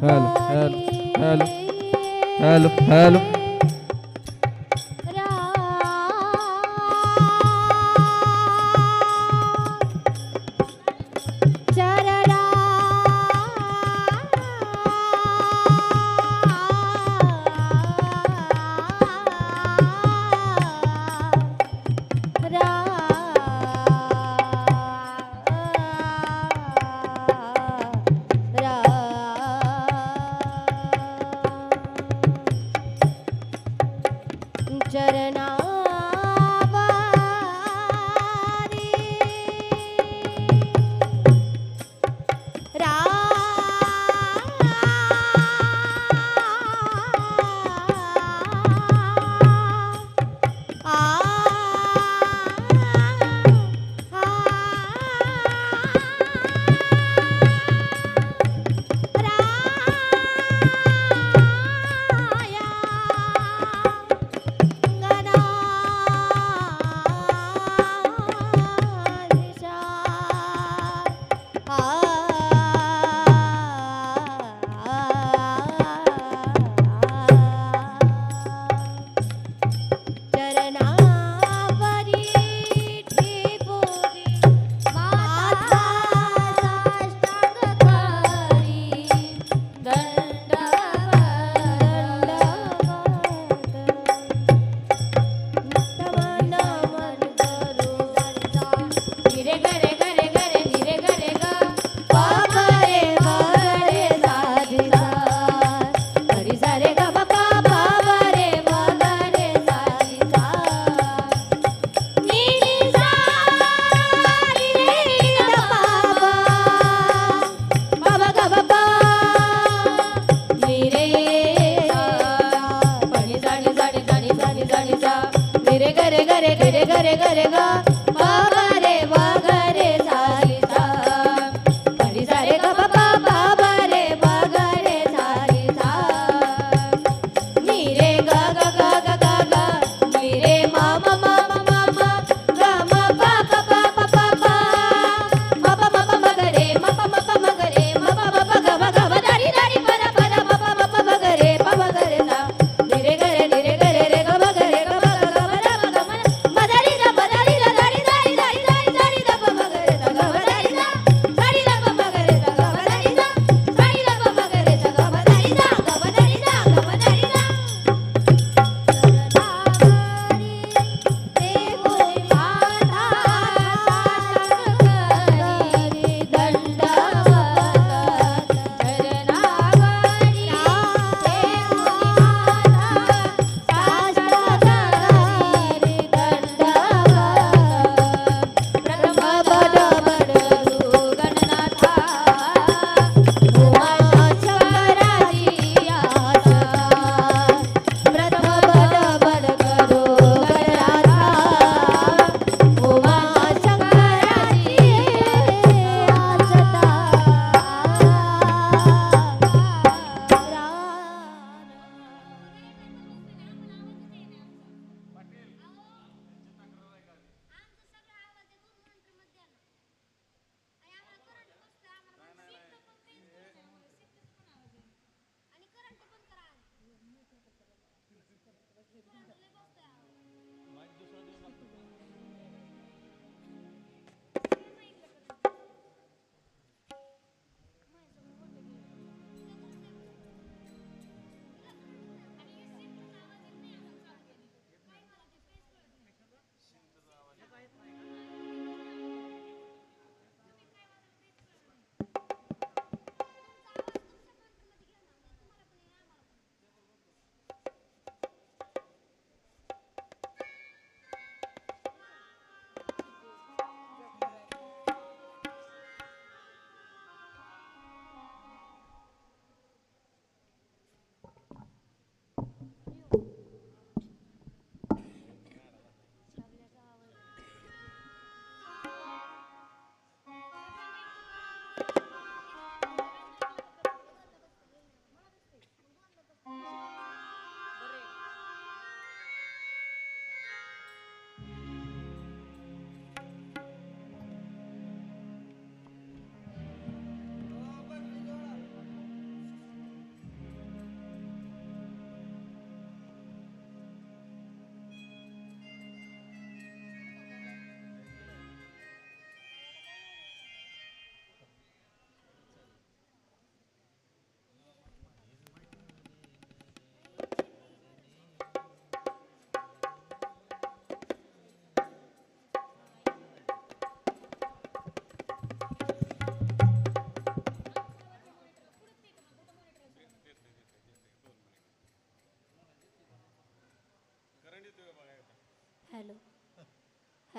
Hello hello hello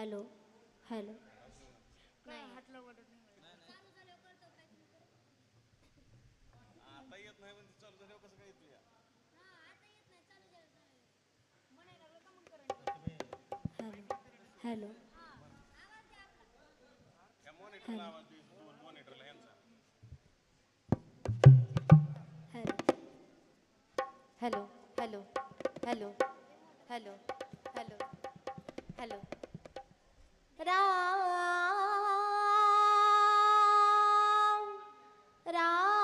hello hello hello hello hello hello hello hello hello hello Ram Ram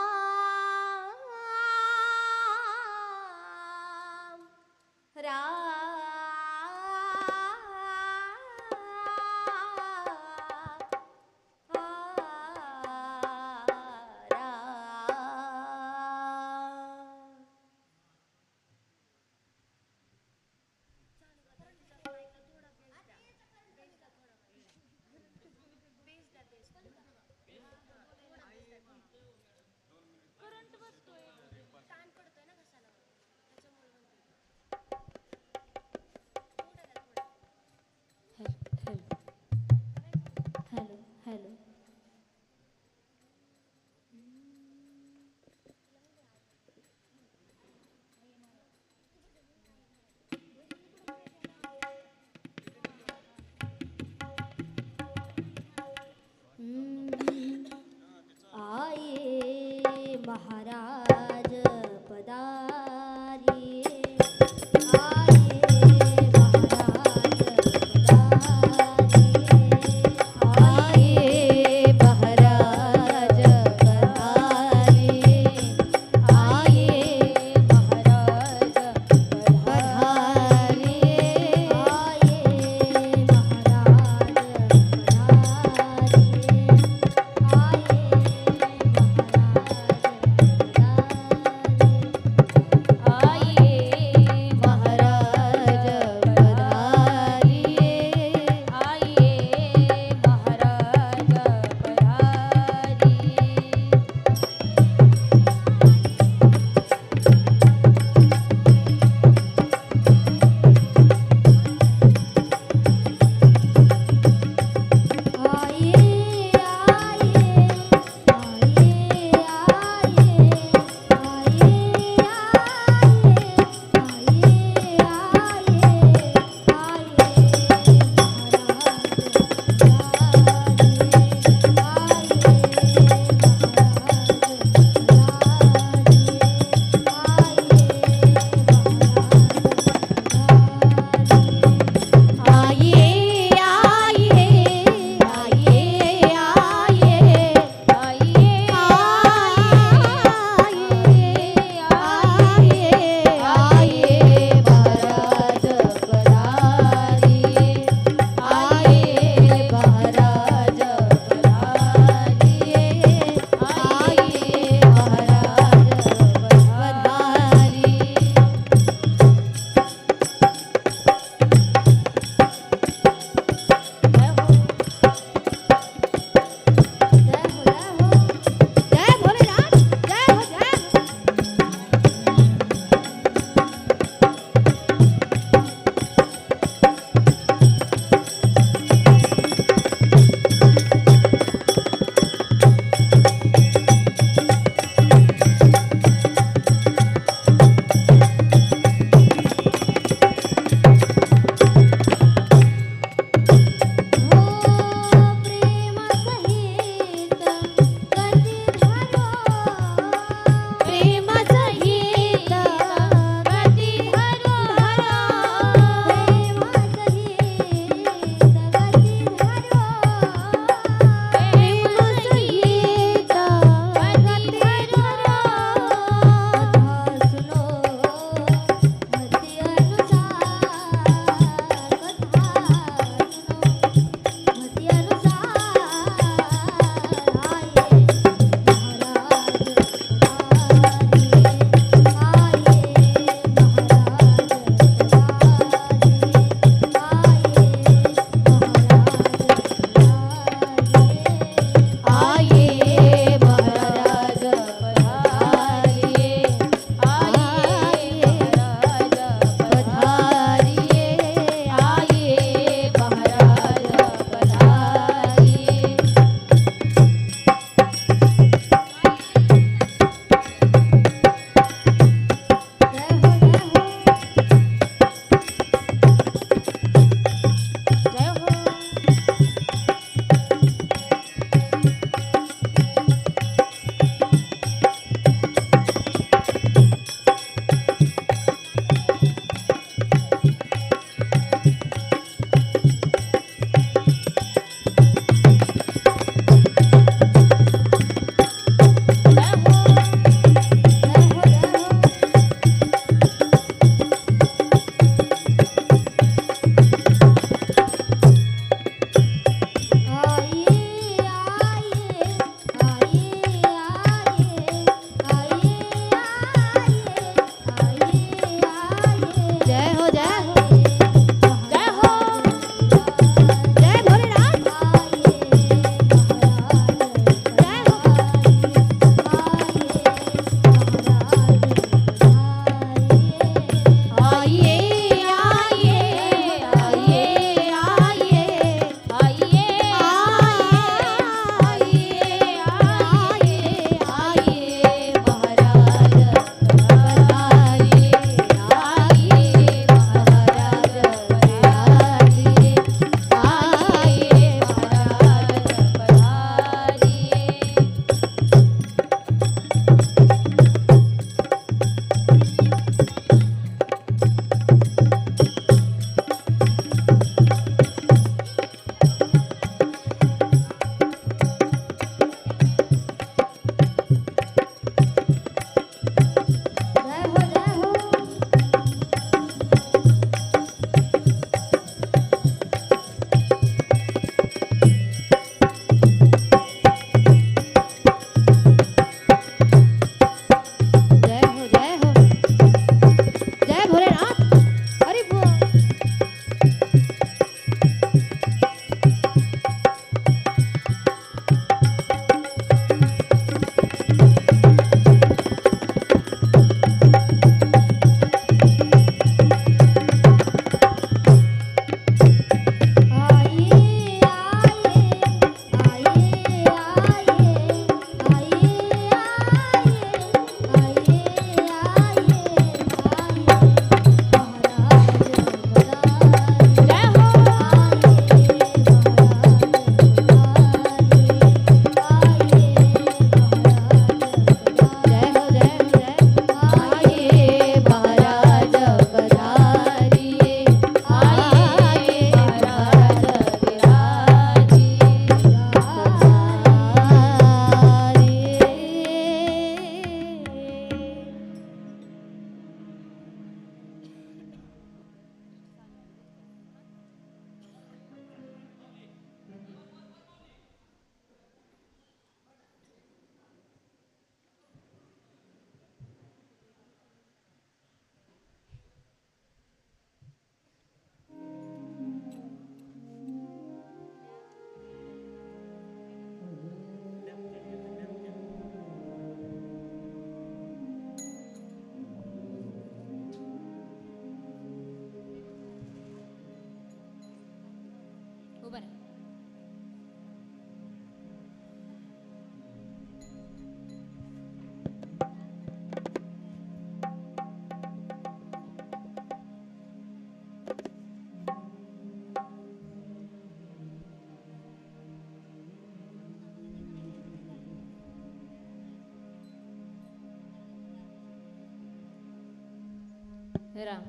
Ram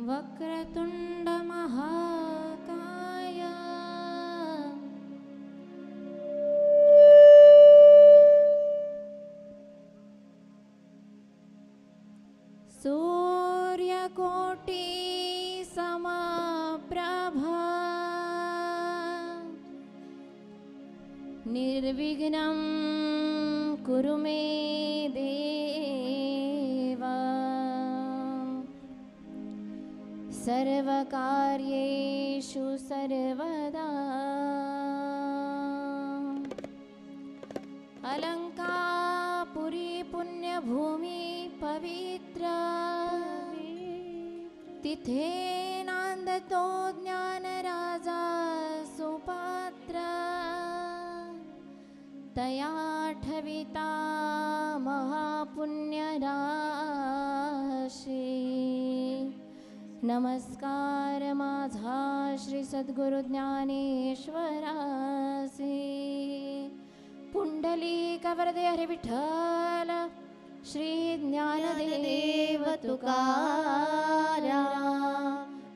वक्रतुंड महाकाय सूर्यकोटि समप्रभा निर्विघ्नं कुरु मे देव सर्वकार्येषु सर्वदा अलंकापुरी पुण्यभूमि पवित्र तिथे नांदतो ज्ञानराजा सुपात्र तया ठविता महापुण्यराशी नमस्कार माझा श्री सद्गुरु ज्ञानेश्वरासी पुंडलिक वरदे हरे विठ्ठल श्री ज्ञानदेव तुकाराम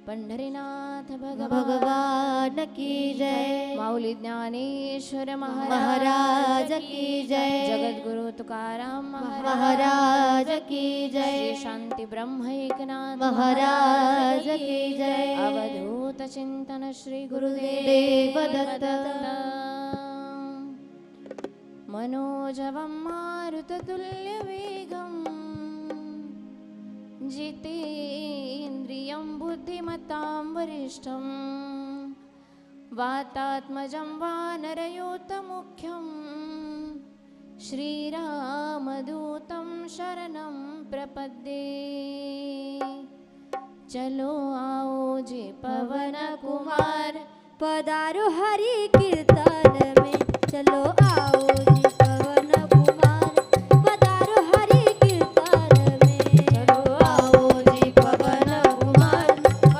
पंढरीनाथ भगवान की जय माऊली ज्ञानेश्वर महाराज की जय जगद्गुरु तुकाराम महाराज की जय श्री शांती ब्रह्म एकनाथ महाराज की जय अवधूत चिंतन श्री गुरुदेव दत्त मनोजवं मारुततुल्यवेगं जितेन्द्रियं बुद्धिमतां वरिष्ठं वातात्मजं वानरयूतमुख्यं श्रीरामदूतं शरणं प्रपद्ये चलो आओ जी पवन कुमार पधारो हरि कीर्तन में चलो आओ जी पवन कुमार पधारो हरि कीर्तन में चलो आओ जी पवन कुमार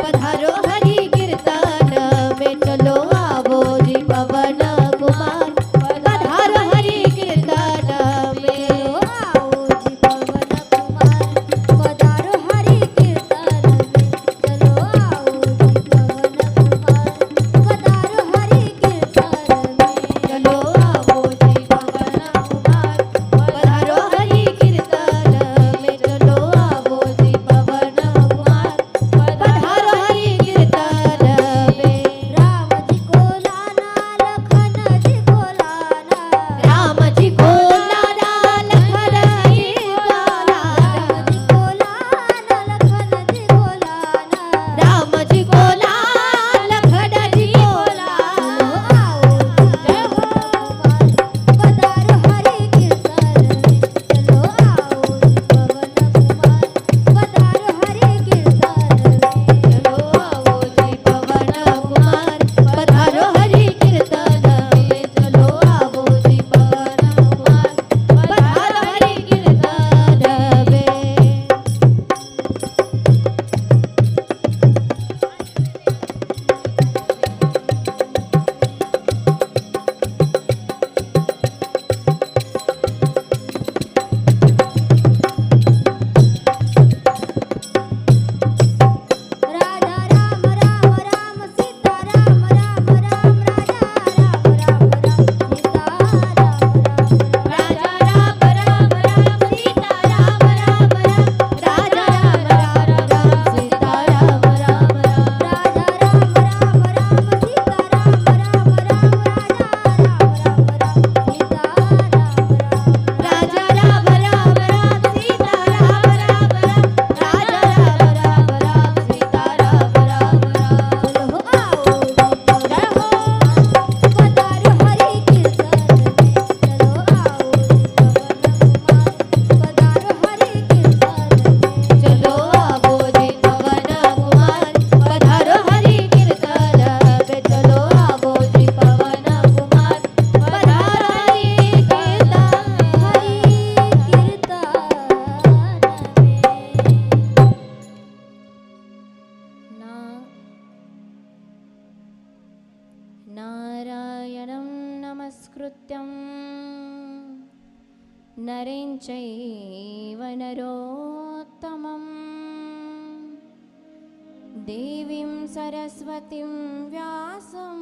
पधारो हरि कीर्तन में चलो आओ जी पवन कुमार पधारो हरि कीर्तन में आओ जी पवन कुमार पधारो हरि कीर्तन में चलो आओ जी पवन कुमार पधारो हरि कीर्तन में चलो आओ जी पवन कुमार पधारो हरि कीर्तन में चलो आओ जी पवन कुमार पधारो हरि कीर्तन में राम जी को लाना लखन जी को लाना राम जी को लाना लखन जी को लाना राम जी को लाना लखन जी को लाना राम जी को लाना लखन जी को लाना आओ जय हो पधारो हरि कीर्तन में चलो आओ जी पवन कुमार पधारो हरि कीर्तन में चलो आओ जी पवन कुमार पधारो हरि कीर्तन में चलो आओ जी पवन कुमार पधारो हरि कीर्तन में राजा राम राम राम सीता राम राम राम राजा राम राम राम सीता राम राम राजा राम राम राम सीता राम राम राम राजा राम राम राम सीता राम राम राम राजा राम राम राम सीता राम राम राम राजा राम राम राम सीता राम राम राजा राम राम राम सीता राम राम राम चलो आओ जय हो पधारो हरि कीर्तन में चलो आओ पधारो हरि कीर्तन में चलो आओ जी पवन कुमार पधारो हरि कीर्तन में चलो आओ जी पवन कुमार पधारो हरि कीर्तन ना नारायणं नमस्कृत्यं नरें चैव नरोत्तमम् देवीं सरस्वतीं व्यासं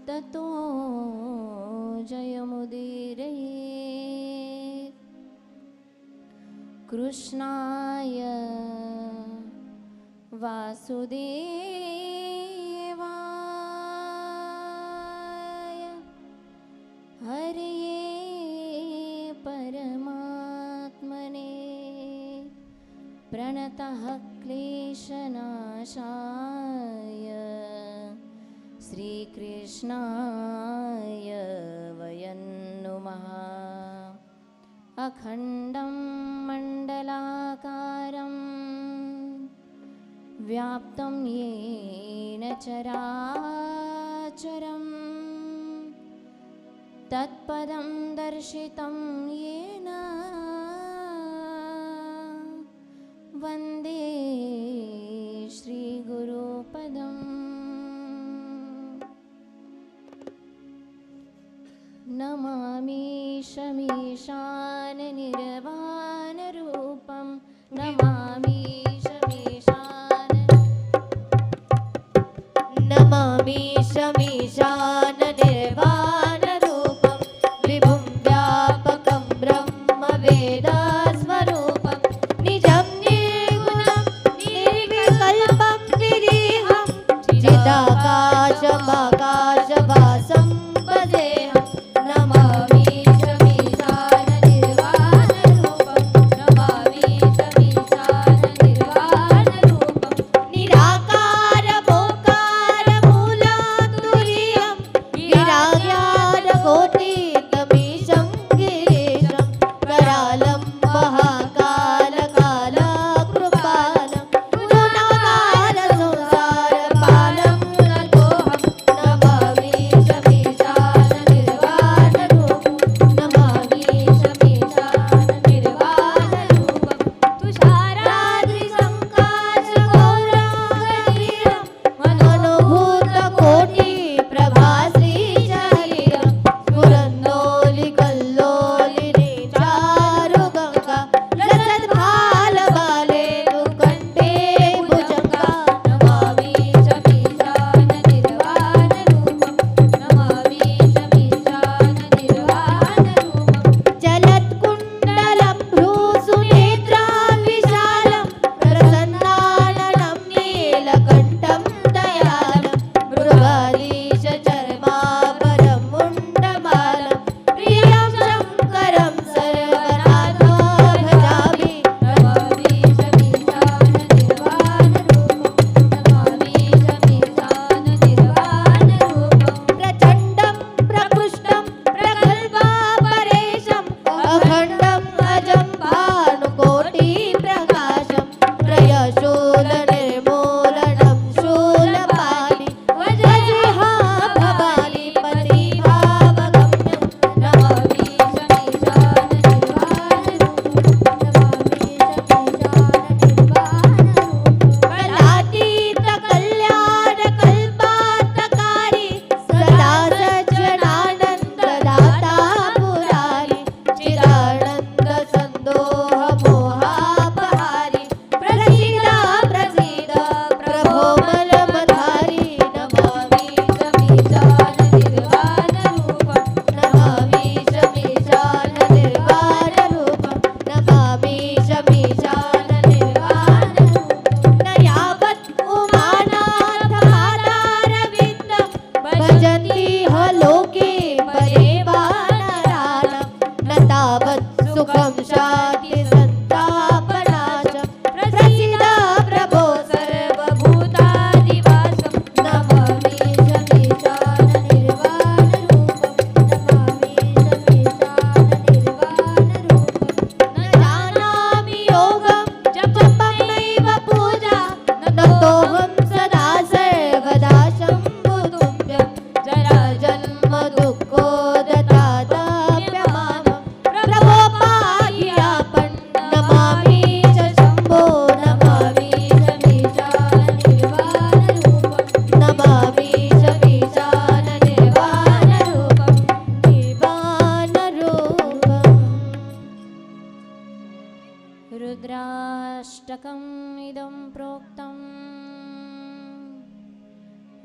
ततो जयमुदीरयेत्। कृष्णाय वासुदेवाय हरये परमात्मने प्रणतः क्लेशनाशाय श्रीकृष्णाय वयं नुमः। अखण्डं मण्डलाकारं व्याप्तं येन चराचरं तत्पदं दर्शितं येन वन्दे श्रीगुरुपदम्। नमामि शमीशाननिर्वाणरूपं नमामि नमामि शमीशाननिर्वाणरूपं विभुं व्यापकं ब्रह्मवेदस्वरूपं निजं निर्गुणं निर्विकल्पं निरीहं चिदाकाशमाकाशभासं भजेऽहं। नमामि शमीशाननिर्वाणरूपं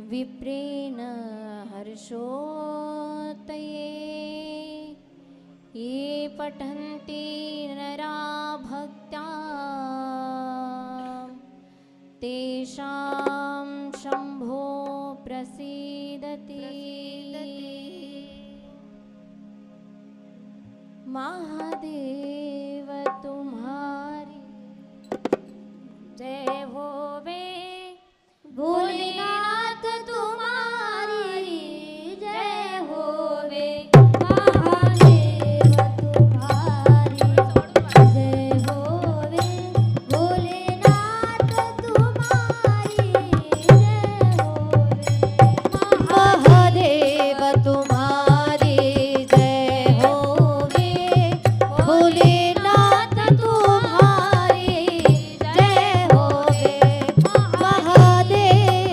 विप्रेण हर्षोतये ये पठन्ति नरा भक्त्या तेषां शम्भो प्रसीदति महादेव तुम्हारी जय होवे भोलेनाथ तुम्हारी जय होवे महादेव तुम्हारी जय होवे भोलेनाथ तुम्हारी जय होवे महादेव तुम्हारी जय होवे भोलेनाथ तुम्हारी जय होवे महादेव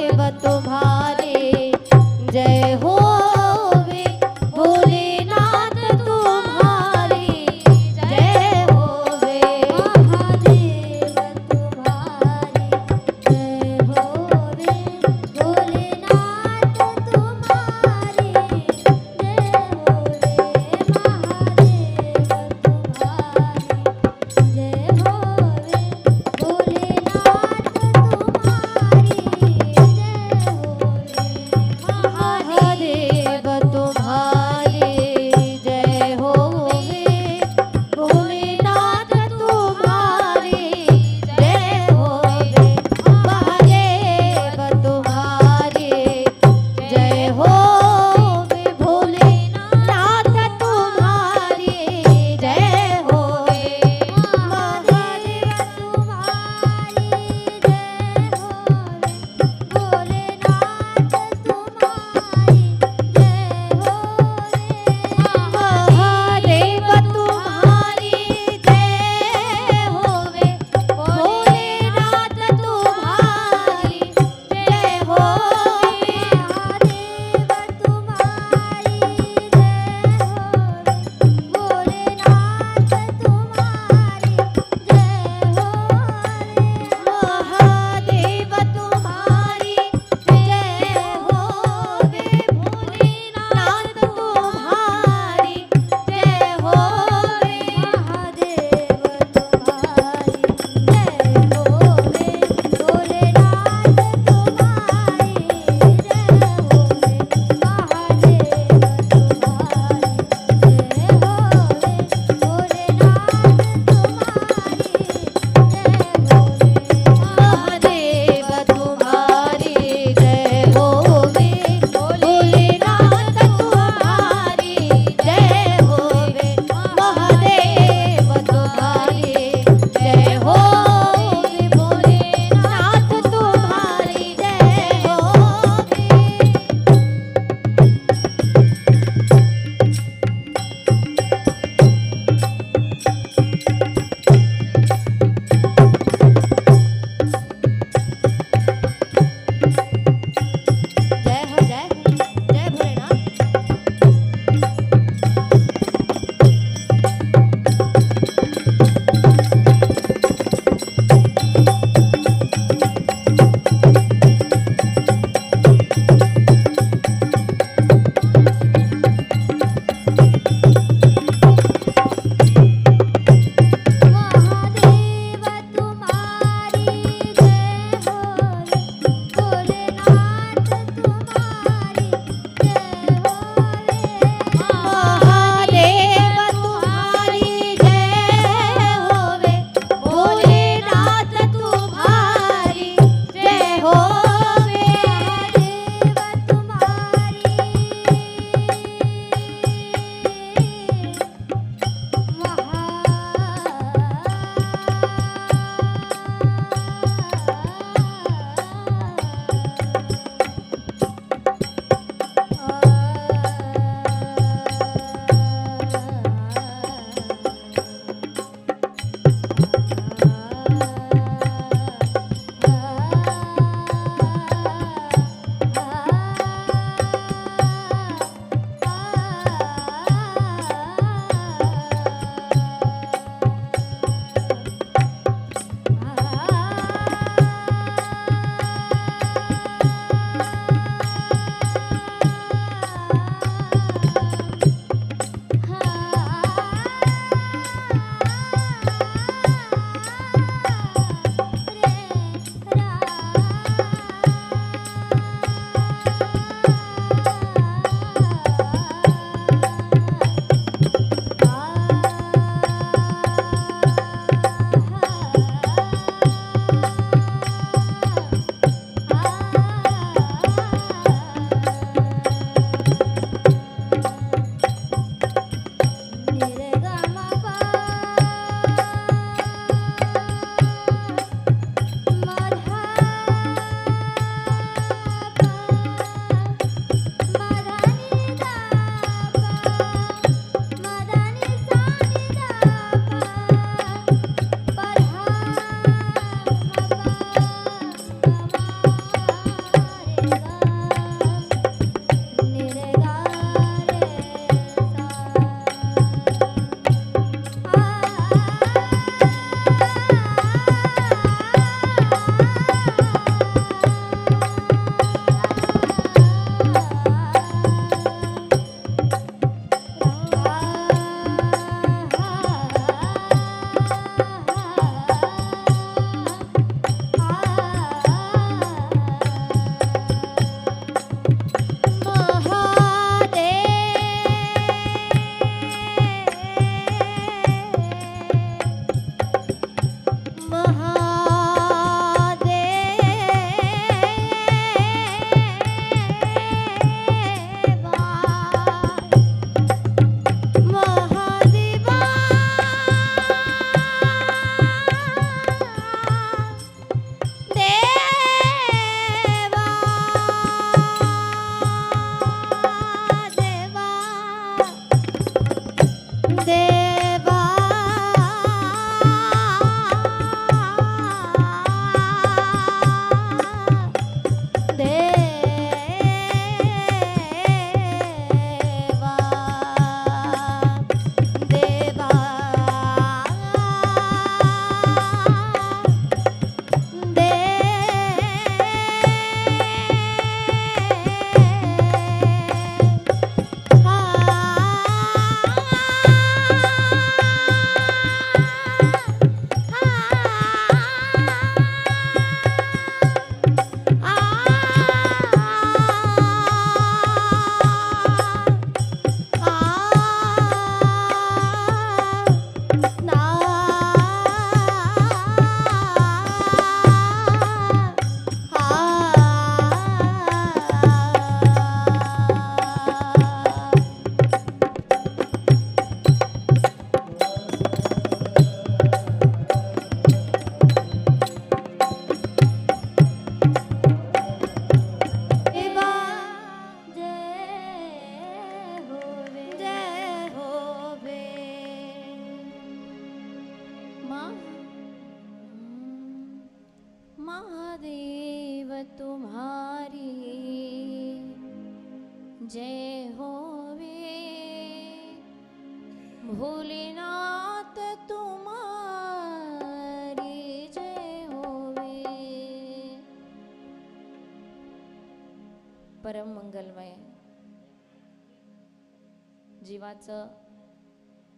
महादेव तुम्हारी जय होवे, भोलेनाथ तुम्हारी जय होवे. परम मंगलमय जीवाचं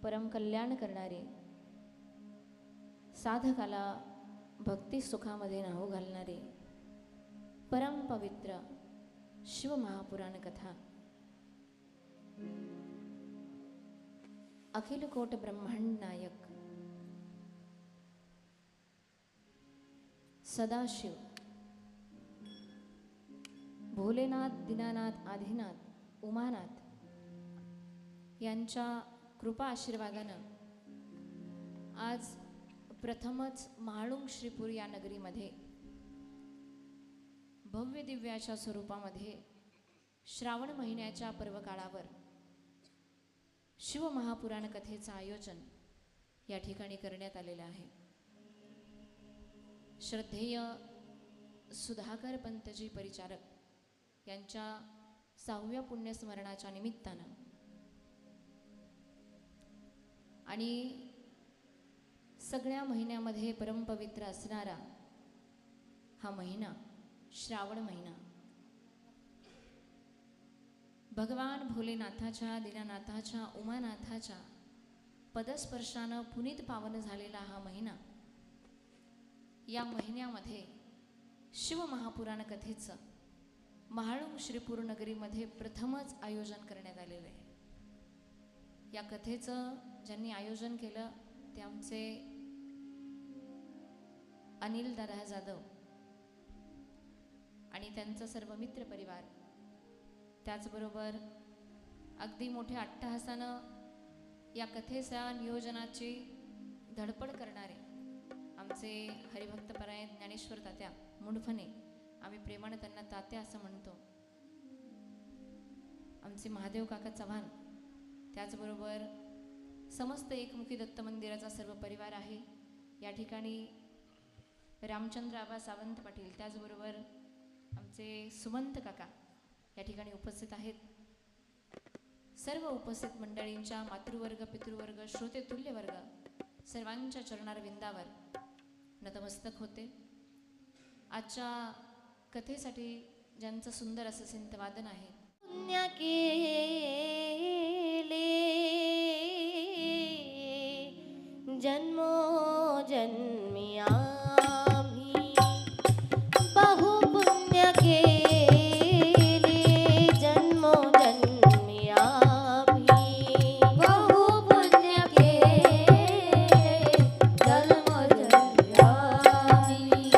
परम कल्याण करणारे, साधकाला भक्ती सुखामध्ये न्हाऊ घालणारे परम पवित्र शिव महापुराण कथा अखिल कोट ब्रह्मांड नायक सदाशिव भोलेनाथ, दीनानाथ, आदिनाथ, उमानाथ यांच्या कृपा आशीर्वादानं आज प्रथमच म्हाळुंग श्रीपूर या नगरीमध्ये भव्य दिव्याच्या स्वरूपामध्ये श्रावण महिन्याच्या पर्वकाळावर शिव महापुराण कथेचं आयोजन या ठिकाणी करण्यात आलेलं आहे. श्रद्धेय सुधाकर पंतजी परिचारक यांच्या 6व्या पुण्यस्मरणाच्या निमित्तानं आणि सगळ्या महिन्यामध्ये परमपवित्र असणारा हा महिना श्रावण महिना भगवान भोलेनाथाच्या, दीनानाथाच्या, उमानाथाच्या पदस्पर्शानं पुनीत पावन झालेला हा महिना, या महिन्यामध्ये शिव महापुराण कथेचं म्हाळुंग श्रीपूर नगरीमध्ये प्रथमच आयोजन करण्यात आलेलं आहे. या कथेचं ज्यांनी आयोजन केलं ते आमचे अनिल दादा जाधव आणि त्यांचा सर्व मित्र परिवार, त्याचबरोबर अगदी मोठ्या अट्टहासानं या कथेच्या नियोजनाची धडपड करणारे आमचे हरिभक्तपरायण ज्ञानेश्वर तात्या मुंडफणे, आम्ही प्रेमाने त्यांना तात्या असं म्हणतो, आमचे महादेव काका चव्हाण, त्याचबरोबर समस्त एकमुखी दत्त मंदिराचा सर्व परिवार आहे. या ठिकाणी रामचंद्र आबा सावंत पाटील, त्याचबरोबर आमचे सुमंत काका या ठिकाणी उपस्थित आहेत. सर्व उपस्थित मंडळींच्या मातृवर्ग, पितृवर्ग, श्रोते तुल्य वर्ग सर्वांच्या चरणार विंदावर नतमस्तक होते. आजच्या कथेसाठी ज्यांचं सुंदर असं सिंतवादन आहे. पुण्य केले जन्मो जन्मी आम्ही, बहु पुण्य केले जन्मो जन्मी आम्ही, बहु पुण्य केले जन्मो जन्मी आम्ही,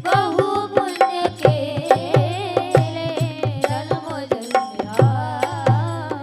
बहु पुण्य केले जन्मो जन्मी आम्ही.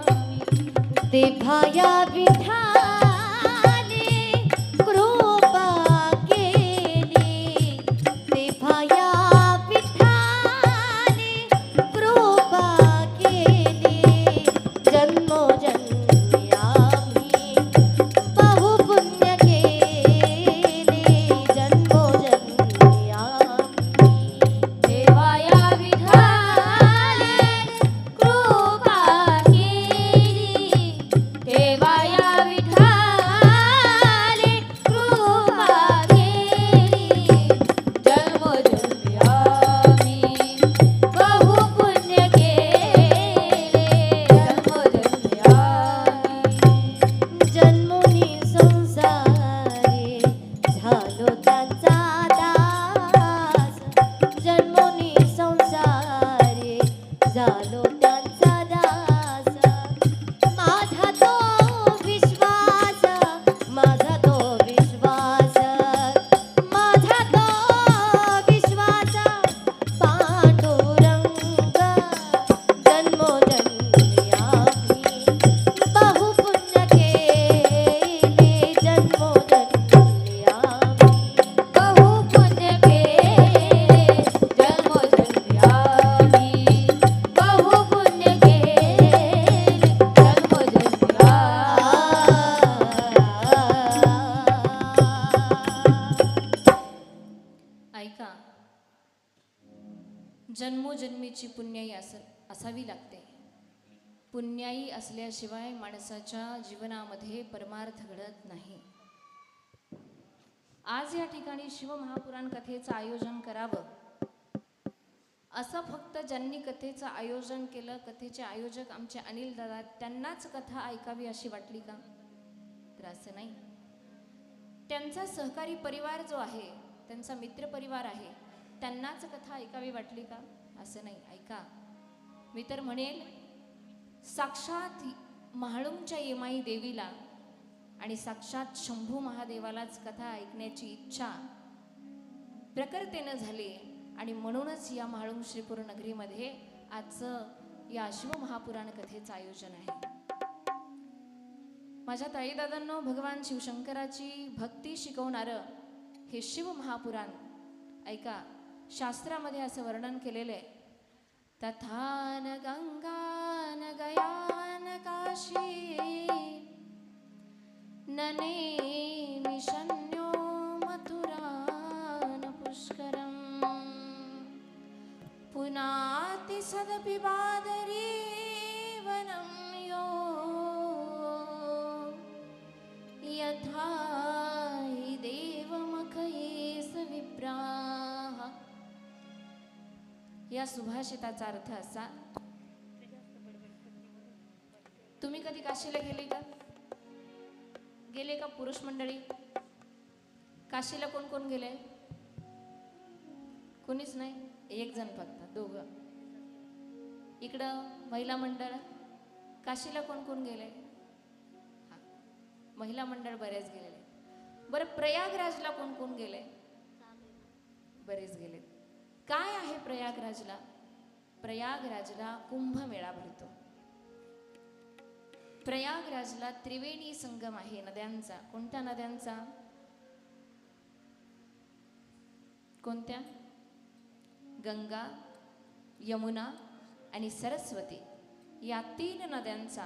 जन्मोजन्मीची पुण्याई असावी लागते. पुण्याई असल्याशिवाय माणसाच्या जीवनामध्ये परमार्थ घडत नाही. आज या ठिकाणी शिवमहापुराण कथेचं आयोजन करावं असं फक्त ज्यांनी कथेचं आयोजन केलं, कथेचे आयोजक आमचे अनिल दादा, त्यांनाच कथा ऐकावी अशी वाटली का? तर असं नाही. त्यांचा सहकारी परिवार जो आहे, त्यांचा मित्र परिवार आहे, त्यांनाच कथा ऐकावी वाटली का? असं नाही. ऐका, मी तर म्हणेल साक्षात म्हाळुंगच्या येमाई देवीला आणि साक्षात शंभू महादेवालाच कथा ऐकण्याची इच्छा प्रकर्तेनं झाली आणि म्हणूनच या म्हाळुंग श्रीपूर नगरीमध्ये आजचं या शिवमहापुराण कथेचं आयोजन आहे. माझ्या ताईदादांनो, भगवान शिवशंकराची भक्ती शिकवणारं हे शिवमहापुराण ऐका. शास्त्रामध्ये असं वर्णन केलेलं आहे, तथा न गंगा न गया न काशी न नेमि शन्यो मथुरा न पुष्करम पुनाति सदपि बादरी वनं यो यथा हि देवमखयेस विप्राः. या सुभाषिताचा अर्थ असा, तुम्ही कधी काशीला गेले का? गेले का पुरुष मंडळी? काशीला कोण कोण गेले? कोणीच नाही, एक जण फक्त, दोघं. इकडं महिला मंडळ. काशीला कोण कोण गेले? हा, महिला मंडळ बरेच गेलेले. बरं, प्रयागराजला कोण कोण गेले? बरेच गेले. काय आहे प्रयागराजला? प्रयागराजला कुंभमेळा भरतो. प्रयागराजला त्रिवेणी संगम आहे नद्यांचा. कोणत्या नद्यांचा? कोणत्या? गंगा, यमुना आणि सरस्वती या 3 नद्यांचा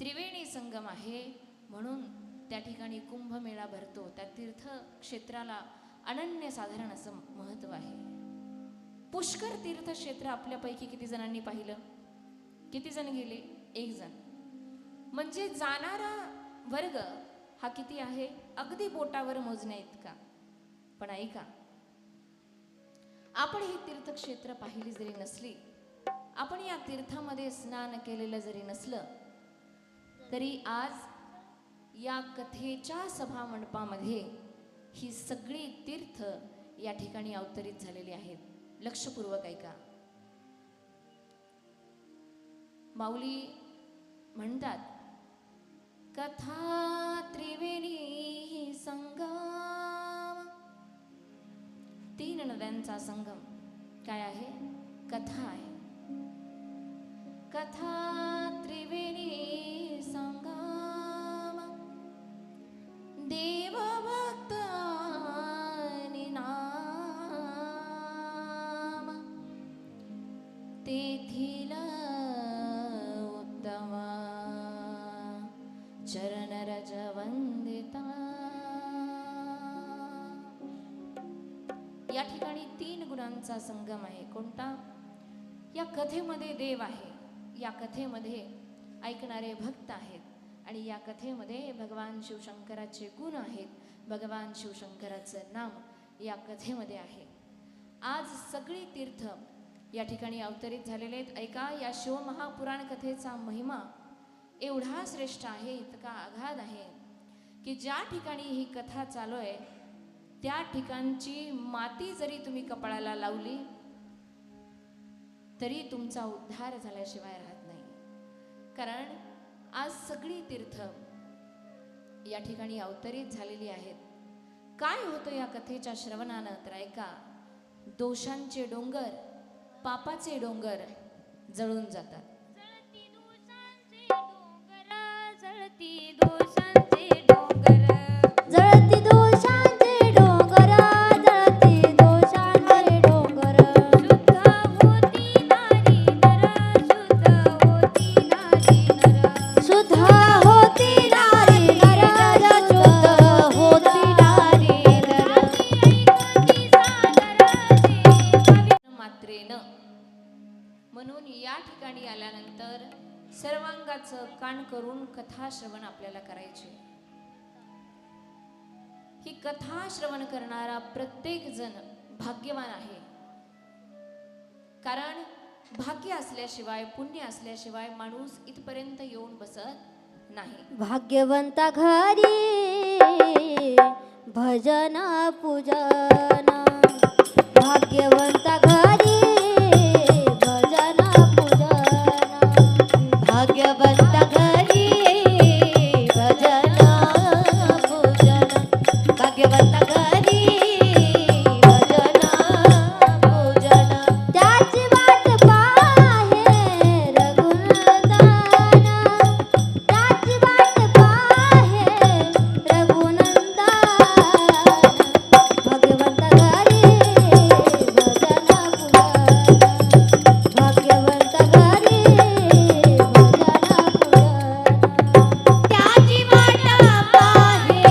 त्रिवेणी संगम आहे. म्हणून त्या ठिकाणी कुंभमेळा भरतो. त्या तीर्थक्षेत्राला अनन्यसाधारण असं महत्त्व आहे. पुष्कर तीर्थक्षेत्र आपल्यापैकी किती जणांनी पाहिलं? किती जण गेले? 1 जण. म्हणजे जाणारा वर्ग हा किती आहे? अगदी बोटावर मोजण्या इतका. पण ऐका, आपण ही तीर्थक्षेत्र पाहिली जरी नसली, आपण या तीर्थामध्ये स्नान केलेलं जरी नसलं, तरी आज या कथेच्या सभामंडपामध्ये ही सगळी तीर्थ या ठिकाणी अवतरित झालेली आहेत. लक्षपूर्वक ऐका. माऊली म्हणतात, कथा त्रिवेणी संगम. 3 नद्यांचा संगम काय आहे? कथा आहे. कथा त्रिवेणी संगम देवभक्त आणि नाम तेथील उत्तम चरण रज वंदिता. या ठिकाणी 3 गुणांचा संगम आहे. कोणता? या कथेमध्ये देव आहे, या कथेमध्ये ऐकणारे भक्त आहेत आणि या कथेमध्ये भगवान शिवशंकराचे गुण आहेत. भगवान शिवशंकराचं नाम या कथेमध्ये आहे. आज सगळी तीर्थ या ठिकाणी अवतरित झालेले आहेत. ऐका, या शिवमहापुराण कथेचा महिमा एवढा श्रेष्ठ आहे, इतका आघाद आहे की ज्या ठिकाणी ही कथा चालू आहे त्या ठिकाणची माती जरी तुम्ही कपाळाला लावली तरी तुमचा उद्धार झाल्याशिवाय राहत नाही. कारण आज सगळी तीर्थ या ठिकाणी अवतरित झालेली आहेत. काय होतं या कथेच्या श्रवणानं? तर ऐका, दोषांचे डोंगर, पापाचे डोंगर जळून जातात. जळती दोषांचे डोंगर, जळती दोषांचे डोंगर, जळती दोषांचे डोंगर. शुद्ध होती नारी नर, शुद्ध होती नारी नर, शुद्ध होती नारी नर. मात्रेनं म्हणून या ठिकाणी आल्यानंतर सर्वांगाचं कान करून कथा श्रवण आपल्याला करायची. ही कथा श्रवण करणारा प्रत्येक जण भाग्यवान आहे. कारण भाग्य असल्याशिवाय, पुण्य असल्याशिवाय माणूस इथपर्यंत येऊन बसत नाही. भाग्यवंता घरी भजन पूजन, भाग्यवंता घरी भजन पूजन, भाग्यवंता घरी भजन पूजन, भाग्यवंता घरी भजन पूजन. त्याची वाट पाहे रघुनंदन, त्याची वाट पाहे रघुनंदन, भाग्यवंता घरी भजन पूजन, भाग्यवंता घरी भजन पूजन. त्याची वाट पाहे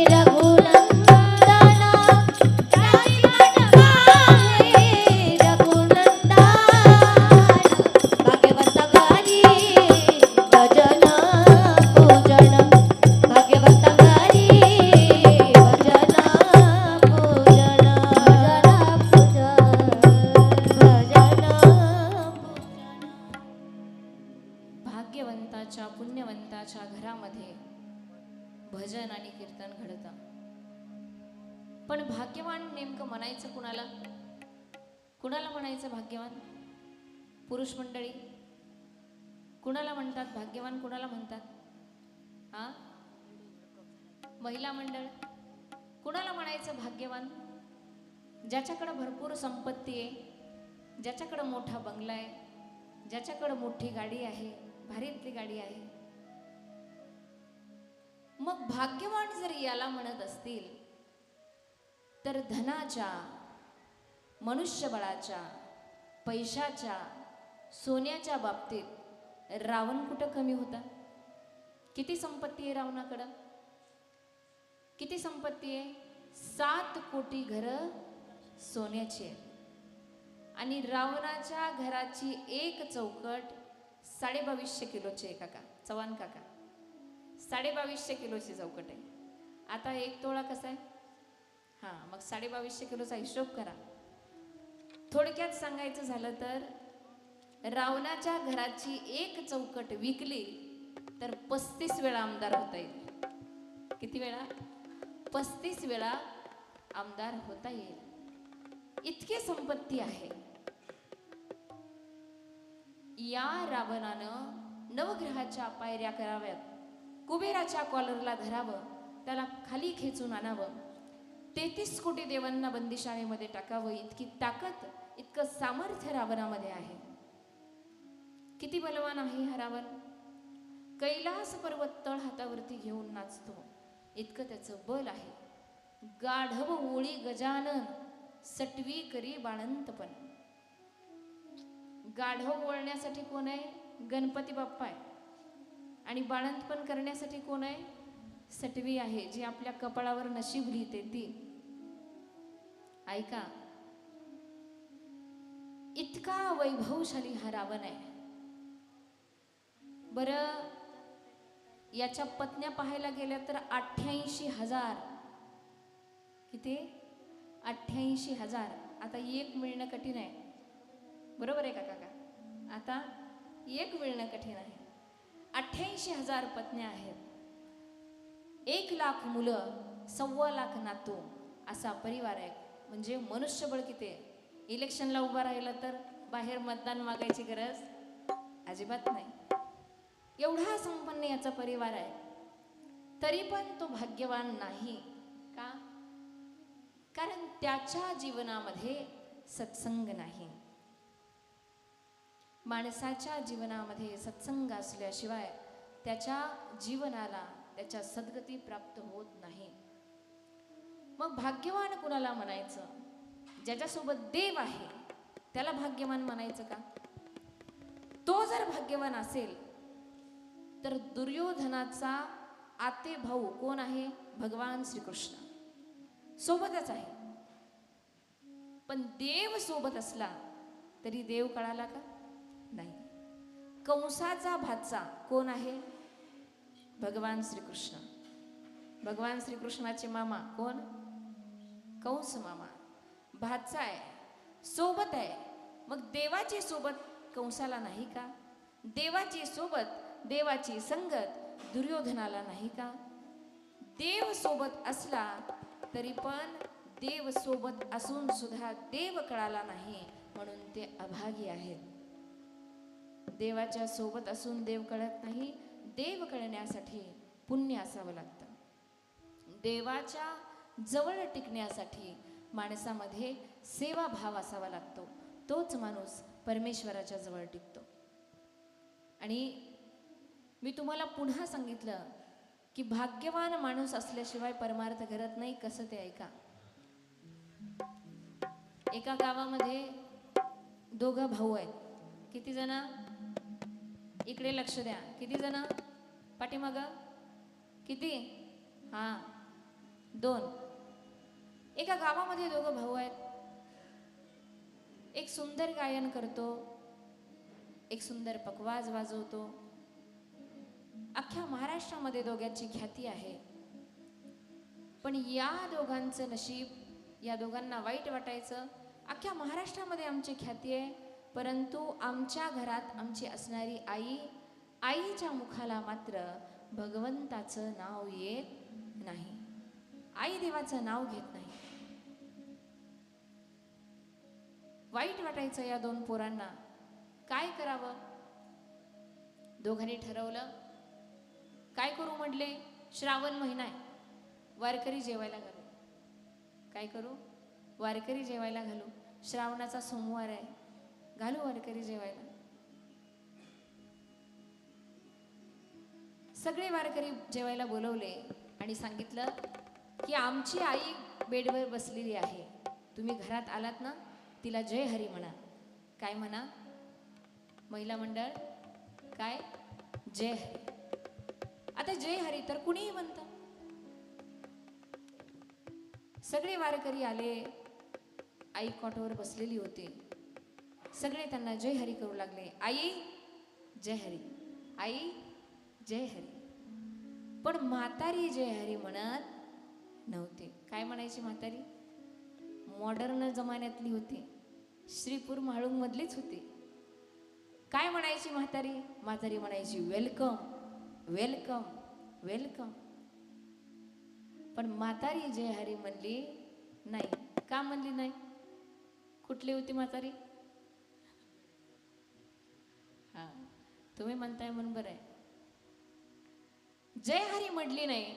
रघुनंदन, त्याची वाट पाहे रघुनंदन, भाग्यवंता घरी भजन पूजन, भाग्यवंता घरी भजन पूजन, भाग्यवंताच्या पुण्यवंताच्या घरामध्ये भजन आणि कीर्तन घडतं. पण भाग्यवान नेमकं म्हणायचं कुणाला? कुणाला म्हणायचं भाग्यवान? पुरुष मंडळी कुणाला म्हणतात भाग्यवान? कुणाला म्हणतात? हा, महिला मंडळ कुणाला म्हणायचं भाग्यवान? ज्याच्याकडे भरपूर संपत्ती आहे, ज्याच्याकडे मोठा बंगला आहे, ज्याच्याकडे मोठी गाडी आहे, भारीतली गाडी आहे. मग भाग्यवान जर याला म्हणत असतील तर धनाच्या, मनुष्यबळाच्या, पैशाच्या, सोन्याच्या बाबतीत रावण कुठं कमी होता? किती संपत्ती आहे रावणाकडं? किती संपत्ती आहे? 7 कोटी घरं सोन्याची आहेत. आणि रावणाच्या घराची एक चौकट 2250 किलोची आहे. काका चव्हाण काका, 2250 किलोची चौकट आहे. आता एक तोळा कसा आहे? हा, मग 2250 किलोचा हिशोब करा. थोडक्यात सांगायचं झालं तर रावणाच्या घराची एक चौकट विकली तर 35 वेळा आमदार होता येईल. किती वेळा? 35 वेळा आमदार होता येईल. इतकी संपत्ती आहे. या रावणानं नवग्रहाच्या पायऱ्या कराव्यात, कुबेराच्या कॉलरला धरावं, त्याला खाली खेचून आणावं, 33 कोटी देवांना बंदिशाळेमध्ये टाकावं, इतकी ताकद, इतकं सामर्थ्य रावणामध्ये आहे. किती बलवान आहे हा रावण! कैलास पर्वत तळ हातावरती घेऊन नाचतो, इतकं त्याचं बल आहे. गाढव ओळी गजानन, सटवी करी बाळंतपण. गाढव वळण्यासाठी कोण आहे? गणपती बाप्पा आहे. आणि बाळंतपण करण्यासाठी कोण आहे? सटवी आहे, जी आपल्या कपाळावर नशीब लिहिते ती. ऐका, इतका वैभवशाली हा रावण आहे. बरं, याच्या पत्न्या पाहायला गेल्या तर 88,000. किती? 88,000. आता एक मिळणं कठीण आहे, बरोबर आहे का काका? आता एक मिळणं कठीण आहे. 88,000 पत्न्या आहेत, 1,00,000 मुलं, 1,25,000 नातू, असा परिवार आहे. म्हणजे मनुष्यबळ किती आहे? इलेक्शनला उभा राहिला तर बाहेर मतदान मागायची गरज अजिबात नाही. एवढा संपन्न याचा परिवार आहे, तरी पण तो भाग्यवान नाही. का? कारण त्याच्या जीवनामध्ये सत्संग नाही. माणसाच्या जीवनामध्ये सत्संग असल्याशिवाय त्याच्या जीवनाला, त्याच्या सद्गती प्राप्त होत नाही. मग भाग्यवान कुणाला म्हणायचं? ज्याच्यासोबत देव आहे त्याला भाग्यवान म्हणायचं का? तो जर भाग्यवान असेल तर दुर्योधनाचा आते भाऊ कोण आहे? भगवान श्रीकृष्ण सोबतच आहे. पण देव सोबत असला तरी देव कळाला का? नाही. कंसाचा भाचा कोण आहे? भगवान श्रीकृष्ण. भगवान श्रीकृष्णाचे मामा कोण? कंस मामा. भाचा आहे, सोबत आहे. मग देवाची सोबत कंसाला नाही का? देवाची सोबत, देवाची संगत दुर्योधनाला नाही का? देव सोबत असला तरी पण देव सोबत असून सुद्धा देव कळाला नाही, म्हणून ते अभागी आहेत. देवाच्या सोबत असून देव कळत नाही. देव कळण्यासाठी पुण्य असावं लागतं. देवाच्या जवळ टिकण्यासाठी माणसामध्ये सेवाभाव असावा लागतो. तोच माणूस परमेश्वराच्या जवळ टिकतो. आणि मी तुम्हाला पुन्हा सांगितलं की भाग्यवान माणूस असल्याशिवाय परमार्थ घडत नाही. कसं ते ऐका. एका गावामध्ये दोघं भाऊ आहेत. किती जण? इकडे लक्ष द्या. किती जण? पाठीमाग किती? हां, 2. एका गावामध्ये दोघं भाऊ आहेत. एक सुंदर गायन करतो, एक सुंदर पखवाज वाजवतो. अख्ख्या महाराष्ट्रामध्ये दोघांची ख्याती आहे. पण या दोघांचं नशीब, या दोघांना वाईट वाटायचं. अख्ख्या महाराष्ट्रामध्ये आमची ख्याती आहे, परंतु आमच्या घरात आमची असणारी आई, आईच्या मुखाला मात्र भगवंताचं नाव येत नाही. आई देवाचं नाव घेत नाही. वाईट वाटायचं या 2 पोरांना. काय करावं? दोघांनी ठरवलं. काय करू म्हटले? श्रावण महिना आहे, वारकरी जेवायला घालू. काय करू? वारकरी जेवायला घालू. श्रावणाचा सोमवार आहे, घालू वारकरी जेवायला. सगळे वारकरी जेवायला बोलवले आणि सांगितलं की आमची आई बेडवर बसलेली आहे, तुम्ही घरात आलात ना, तिला जय हरी म्हणा. काय म्हणा? महिला मंडळ काय? जय हरी. आता जय हरी तर कुणीही म्हणतं. सगळे वारकरी आले. आई कॉटवर बसलेली होती. सगळे त्यांना जय हरी करू लागले. आई जय हरी, आई जय हरी. पण म्हातारी जय हरी म्हणत नव्हते. काय म्हणायची म्हातारी? मॉडर्न जमान्यातली होती, श्रीपूर म्हाळुंग मधलीच होती. काय म्हणायची म्हातारी? म्हातारी म्हणायची वेलकम वेलकम वेलकम. पण म्हातारी जय हरी म्हणली नाही. का म्हणली नाही? कुठली होती म्हातारी? हा, तुम्ही म्हणताय म्हणून बरं आहे. जय हरी म्हटली नाही.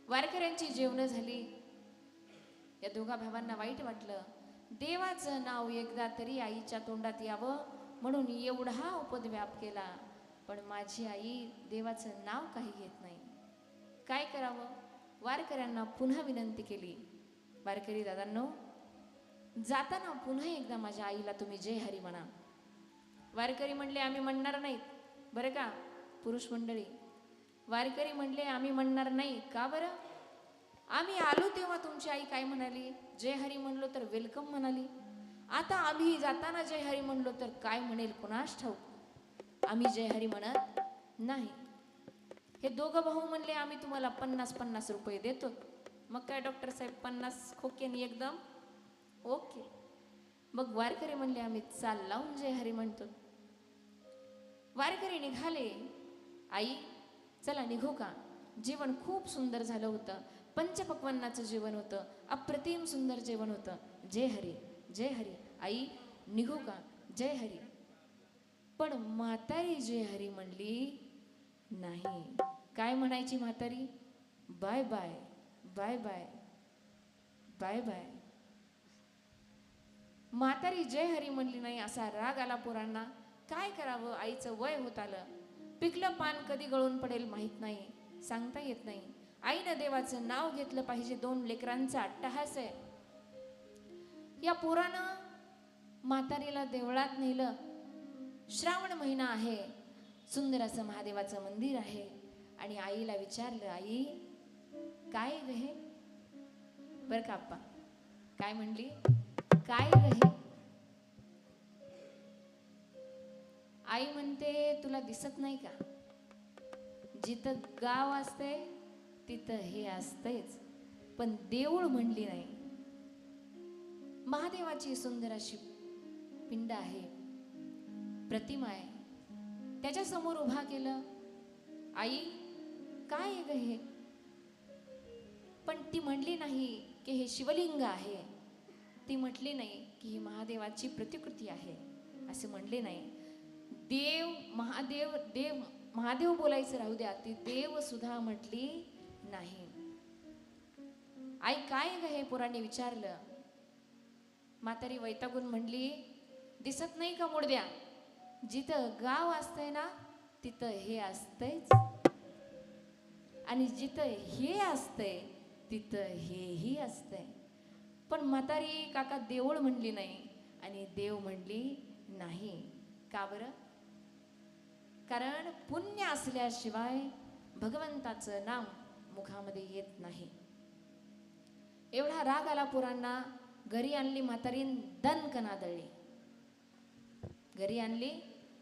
वारकऱ्यांची जेवणं झाली. या दोघा भावांना वाईट वाटलं. देवाचं नाव एकदा तरी आईच्या तोंडात यावं म्हणून एवढा उपद्व्याप केला, पण माझी आई देवाचं नाव काही घेत नाही. काय करावं? वारकऱ्यांना पुन्हा विनंती केली. वारकरी दादांनो, जाताना पुन्हा एकदा माझ्या आईला तुम्ही जय हरी म्हणा. वारकरी म्हणले आम्ही म्हणणार नाहीत. बरं का पुरुष मंडळी? वारकरी म्हणले आम्ही म्हणणार नाही. का बरं? आम्ही आलो तेव्हा तुमची आई काय म्हणाली? जय हरी म्हणलो तर वेलकम म्हणाली. आता आम्ही जाताना जय हरी म्हणलो तर काय म्हणेल कुणास ठाऊक. आम्ही जय हरी म्हणत नाही. हे दोघं भाऊ म्हणले आम्ही तुम्हाला 50-50 रुपये देतो. मग काय डॉक्टर साहेब, 50 खोक्यानी एकदम ओके. मग वारकरी म्हणले आम्ही चाल लावून जय हरी म्हणतो. वारकरी निघाले. आई चला निघू का? जेवण खूप सुंदर झालं होतं. पंचपक्वान्नाचं जेवण होतं. अप्रतिम सुंदर जेवण होतं. जय हरी जय हरी. आई निघू का? जय हरी. पण म्हातारी जय हरी म्हणली नाही. काय म्हणायची म्हातारी? Bye bye bye bye bye bye. म्हातारी जय हरी म्हणली नाही. असा राग आला पोरांना. काय करावं? आईचं वय होत आलं. पिकलं पान कधी गळून पडेल माहीत नाही, सांगता येत नाही. आईनं देवाचं नाव घेतलं पाहिजे. 2 लेकरांचा अट्टहास आहे. या पोरानं म्हातारीला देवळात नेलं. श्रावण महिना आहे, सुंदर असं महादेवाचं मंदिर आहे. आणि आईला विचारलं, आई काय ग हे? बरं का आप्पा, काय म्हणली? काय ग हे? तुला दिसत नाही का? जिथं गाव असते तिथं हे असतेच, पण देऊळ म्हणली नाही. महादेवाची सुंदर अशी पिंड आहे, प्रतिमा आहे. त्याच्या समोर उभा केलं. आई काय आहे ग हे? पण ती म्हणली नाही की हे शिवलिंग आहे. ती म्हटली नाही की ही महादेवाची प्रतिकृती आहे, असे म्हणले नाही. महादेव बोलायचं राहू द्या, ती देव सुद्धा म्हटली नाही. आई काय ग हे? पोरांनी विचारलं. म्हातारी वैतागून म्हणली, दिसत नाही का मुडद्या? जिथं गाव असतंय ना तिथं हे असतंयच, आणि जिथं हे असतंय तिथं हेही असतंय. पण म्हातारी काका देऊळ म्हणली नाही आणि देव म्हणली नाही. का बरं? कारण पुण्य असल्याशिवाय भगवंताचं नाम मुखामध्ये येत नाही. एवढा राग आला पोरांना. घरी आणली म्हातारीन, दणकन आदळली. घरी आणली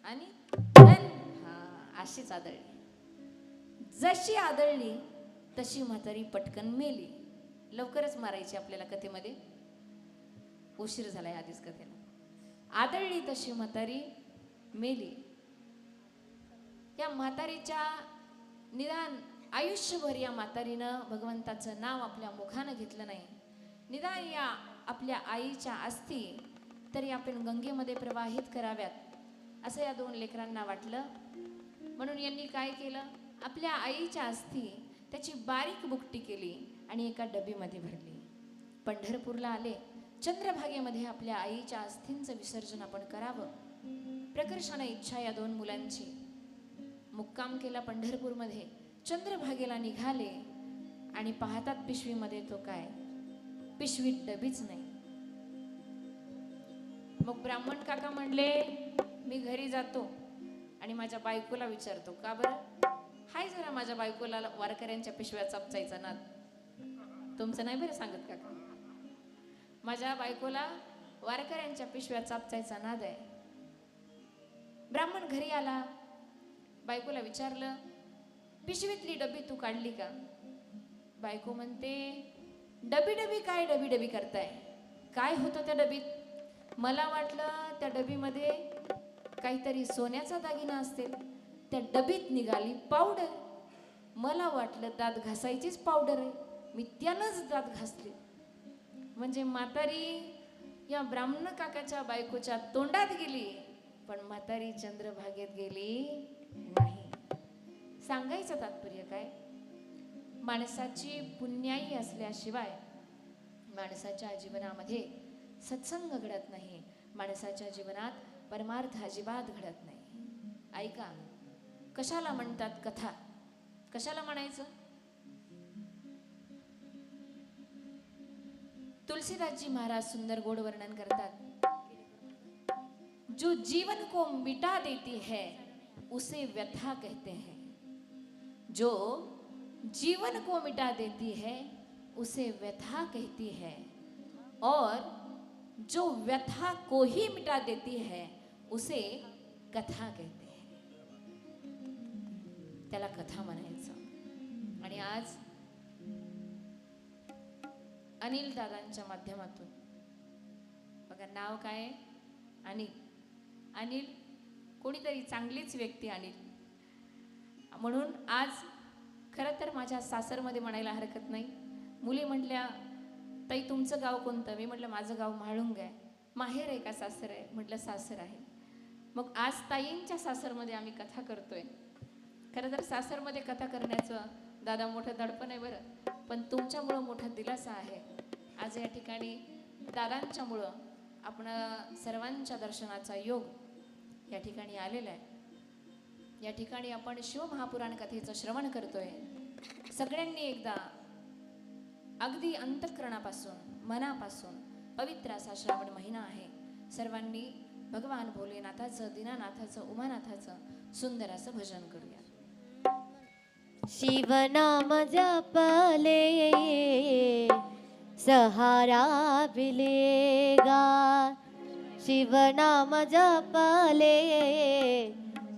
आणि अशीच आदळली. जशी आदळली तशी म्हातारी पटकन मेली. लवकरच मारायची आपल्याला कथेमध्ये, उशीर झालाय आधीच कथेला. आदळली तशी म्हातारी मेली. या म्हातारीच्या निदान आयुष्यभर या म्हातारीनं भगवंताचं नाव आपल्या मुखानं घेतलं नाही. निदान या आपल्या आईच्या अस्थी तरी आपण गंगेमध्ये प्रवाहित कराव्यात असं या दोन लेकरांना वाटलं. म्हणून यांनी काय केलं? आपल्या आईच्या अस्थी त्याची बारीक बुकटी केली आणि एका डबीमध्ये भरली. पंढरपूरला आले. चंद्रभागेमध्ये आपल्या आईच्या अस्थींचं विसर्जन आपण करावं. प्रकर्षाने इच्छा या दोन मुलांची. मुक्काम केला पंढरपूरमध्ये. चंद्रभागेला निघाले आणि पाहतात पिशवीमध्ये तो काय? पिशवीत डबीच नाही. मग ब्राह्मण काका म्हणले, मी घरी जातो आणि माझ्या बायकोला विचारतो. का बरं? हाय जरा माझ्या बायकोला वारकऱ्यांच्या पिशव्या चापचायचा नाद. तुमचं नाही बरं सांगत काका, माझ्या बायकोला वारकऱ्यांच्या पिशव्या चापचायचा नाद आहे. ब्राह्मण घरी आला. बायकोला विचारलं, पिशवीतली डबी तू काढली का? बायको म्हणते, डबी डबी काय डबी डबी करताय? काय होतं त्या डबीत? मला वाटलं त्या डबीमध्ये काहीतरी सोन्याचा दागिना असेल. त्या डबीत निघाली पावडर. मला वाटलं दात घासायचीच पावडर आहे. मी त्यानंच दात घासले. म्हणजे म्हातारी या ब्राह्मण काकाच्या बायकोच्या तोंडात गेली, पण म्हातारी चंद्रभागेत गेली नाही. सांगायचं तात्पर्य काय? माणसाची पुण्याई असल्याशिवाय माणसाच्या जीवनामध्ये सत्संग घडत नाही. माणसाच्या जीवनात परमार्थ अजिबात घडत नाही. ऐका, कशाला म्हणतात कथा? कशाला म्हणायचं? तुलसीदासजी महाराज सुंदर गोड वर्णन करतात. जो जीवन को मिटा देती है उसे व्यथा कहते हैं. जो जीवन को मिटा देती है उसे व्यथा कहती है, और जो व्यथा को ही मिटा देती है उसे कथा कहते हैं. त्याला कथा म्हणायचं. आणि आज अनिल दादांच्या माध्यमातून बघा, नाव काय? अनिल. अनिल कोणीतरी चांगलीच व्यक्ती अनिल. म्हणून आज खरं तर माझ्या सासरमध्ये म्हणायला हरकत नाही. मुली म्हटल्या, ताई तुमचं गाव कोणतं? मी म्हटलं माझं गाव म्हाळुंग आहे. माहेर आहे का सासर आहे? म्हटलं सासर आहे. मग आज ताईंच्या सासरमध्ये आम्ही कथा करतोय. खरं तर सासरमध्ये कथा करण्याचं दादा मोठं दडपण आहे बरं, पण तुमच्यामुळं मोठा दिलासा आहे. आज या ठिकाणी दादांच्यामुळं आपण सर्वांच्या दर्शनाचा योग या ठिकाणी आलेला आहे. या ठिकाणी आपण शिवमहापुराण कथेचं श्रवण करतोय. सगळ्यांनी एकदा अगदी अंतःकरणापासून मनापासून, पवित्र असा श्रावण महिना आहे, सर्वांनी भगवान भोलेनाथाचं, दीनानाथाचं, उमानाथाचं सुंदर असं भजन करूया. शिवनाम जपले सहारा मिलेगा. शिवनाम जपले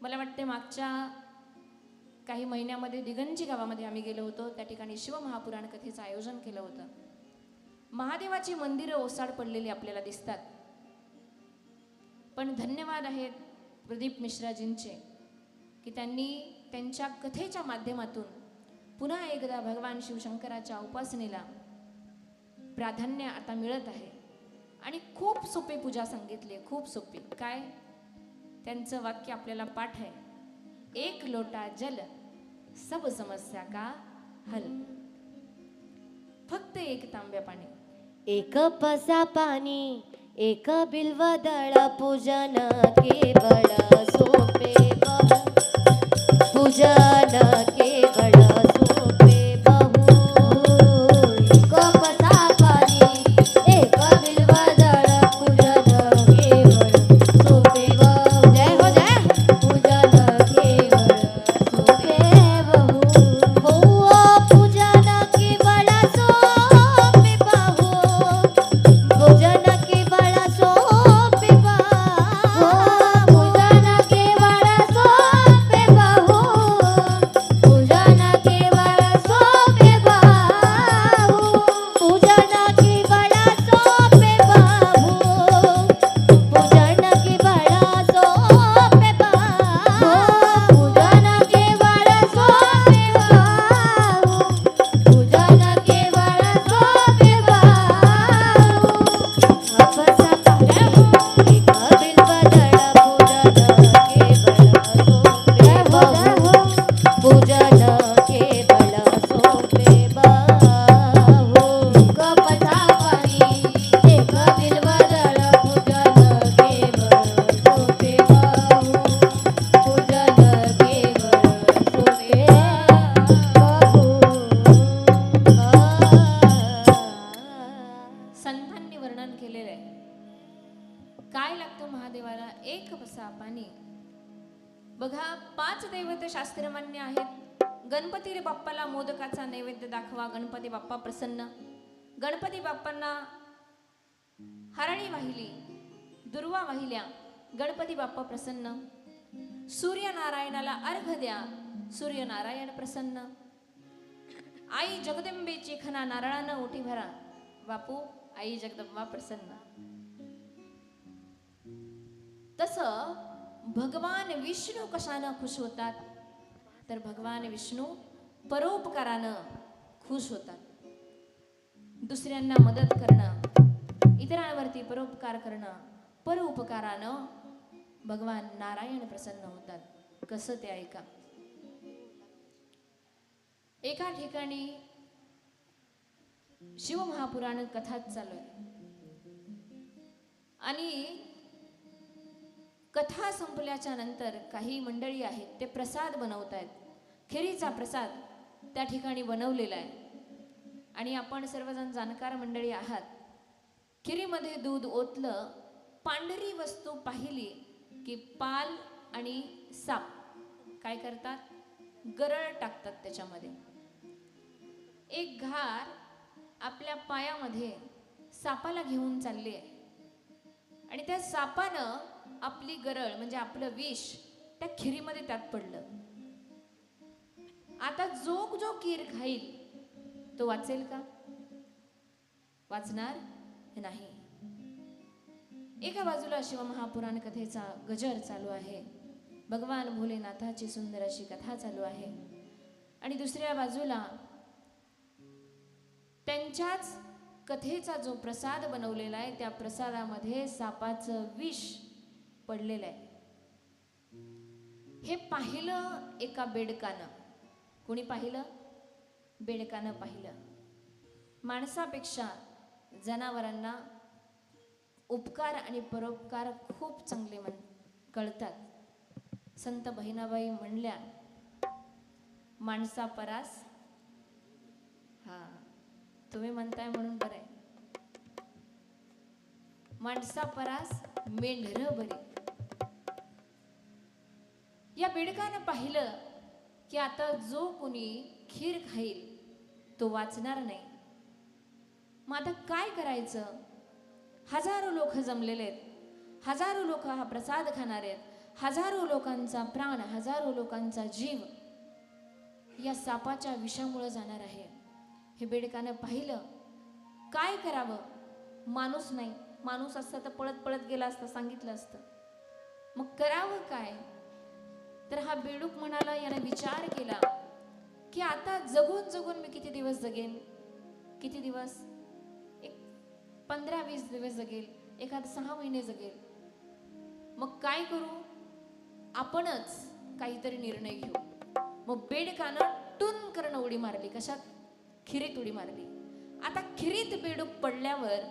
मला वाटते मागच्या काही महिन्यामध्ये दिगंजी गावामध्ये आम्ही गेलो होतो. त्या ठिकाणी शिवमहापुराण कथेचं आयोजन केलं होतं. महादेवाची मंदिरं ओसाड पडलेली आपल्याला दिसतात, पण धन्यवाद आहेत प्रदीप मिश्राजींचे की त्यांनी त्यांच्या कथेच्या माध्यमातून पुन्हा एकदा भगवान शिवशंकराच्या उपासनेला प्राधान्य आता मिळत आहे. आणि खूप सोपी पूजा सांगितली, खूप सोपी. काय त्यांचं वाक्य आपल्याला पाठ आहे, एक लोटा जल सब समस्या का हल. फक्त एक तांब्या पाणी, एक पसा पाणी, एक बिल्वदळ, पूजन केवळ सोपे बहु, पूजन केवळ सोपे बहु. एक पसा पाणी, एक बिल्वदळ, पूजन केवळ सोपे बहु. जय हो जय. पूजन केवळ सोपे बहु. हो पूजन केवळ सोपे बहु. पूजन केवळ सोपे बहु. पूजन केवळ सोपे बहु. पूजन केवळ सोपे बहु. पूजन केवळ सोपे बहु. पूजन केवळ सोपे बहु. पूजन केवळ सोपे बहु. पूजन केवळ सोपे बहु. अपसा पाणी, एक बिल्वदळ, पूजन केवळ सोपे बहु. पूजन केवळ सोपे बहु. कपसा पाणी, एक बिल्वदळ, पूजन केवळ सोपे बहु. पूजन केवळ सोपे बहु. संतांनी वर्णन केलेलं आहे. काय लागतं महादेवाला? एक पसा पाणी. बघा, 5 दैवत शास्त्रमान्य आहेत. गणपती बाप्पाला मोदकाचा नैवेद्य दाखवा, गणपती बाप्पा प्रसन्न. गणपती बाप्पांना हरणी वाहिली, दुर्वा वाहिल्या, गणपती बाप्पा प्रसन्न. सूर्यनारायणाला अर्घ द्या, सूर्यनारायण प्रसन्न. आई जगदंबेची खना नारळानं ओटी भरा, बापू आई जगदंबा प्रसन्न. तसं भगवान विष्णू कशानं खुश होतात? तर भगवान विष्णू परोपकारानं खुश होतात. दुसऱ्यांना मदत करणं, इतरांवरती परोपकार करणं, परोपकारानं भगवान नारायण प्रसन्न होतात. कसं ते ऐका. एका ठिकाणी शिवमहापुराण कथाच चालू आहे आणि कथा संपल्याच्या नंतर काही मंडळी आहेत ते प्रसाद बनवत आहेत. खिरीचा प्रसाद त्या ठिकाणी बनवलेला आहे आणि आपण सर्वजण जाणकार मंडळी आहात. खिरीमध्ये दूध ओतलं, पांढरी वस्तू पाहिली की पाल आणि साप काय करतात? गरळ टाकतात त्याच्यामध्ये. एक घार आपल्या पायामध्ये सापाला घेऊन चालली आहे आणि त्या सापानं आपली गरळ म्हणजे आपलं विष त्या खिरीमध्ये त्यात पडलं. आता जो खीर खाईल तो वाचेल का? वाचणार नाही. एका बाजूला शिवमहापुराण कथेचा गजर चालू आहे, भगवान भोलेनाथाची सुंदर अशी कथा चालू आहे आणि दुसऱ्या बाजूला त्यांच्याच कथेचा जो प्रसाद बनवलेला आहे त्या प्रसादामध्ये सापाचं विष पडलेलं आहे. हे पाहिलं एका बेडकानं. कोणी पाहिलं? बेडकानं पाहिलं. माणसापेक्षा जनावरांना उपकार आणि परोपकार खूप चांगले कळतात. संत बहिणाबाई म्हणल्या, माणसा परास. हा, तुम्ही म्हणताय म्हणून बरं आहे. माणसा परास मेंढर बरी. या बेडकानं पाहिलं की आता जो कोणी खीर खाईल तो वाचणार नाही. मग आता काय करायचं? हजारो लोक जमलेले आहेत, हजारो लोक हा प्रसाद खाणार आहेत, हजारो लोकांचा प्राण, हजारो लोकांचा जीव या सापाच्या विषामुळे जाणार आहे. हे बेडकानं पाहिलं. काय करावं? माणूस नाही. माणूस असता तर पळत पळत गेला असता, सांगितलं असतं. मग करावं काय? तर हा बेडूक म्हणाला, याने विचार केला की आता जगून जगून मी किती दिवस जगेन? किती दिवस? एक 15-20 दिवस जगेल, एखाद 6 महिने जगेल. मग काय करू? आपणच काहीतरी निर्णय घेऊ. मग बेडकानं टून करणं उडी मारली. कशात? खिरीत उडी मारली. आता खिरीत बेडूक पडल्यावर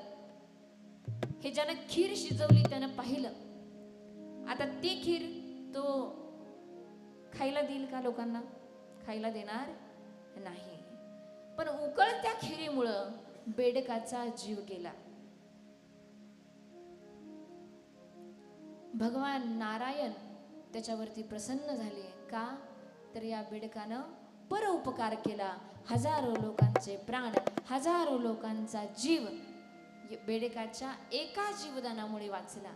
हे ज्यानं खीर शिजवली त्यानं पाहिलं. आता ती खीर तो खायला देईल का लोकांना? खायला देणार नाही. पण उकळत्या खिरीमुळं बेडकाचा जीव गेला. भगवान नारायण त्याच्यावरती प्रसन्न झाले. का? तर या बेडकानं परोपकार केला. हजारो लोकांचे प्राण, हजारो लोकांचा जीव बेडकाच्या एका जीवदानामुळे वाचला.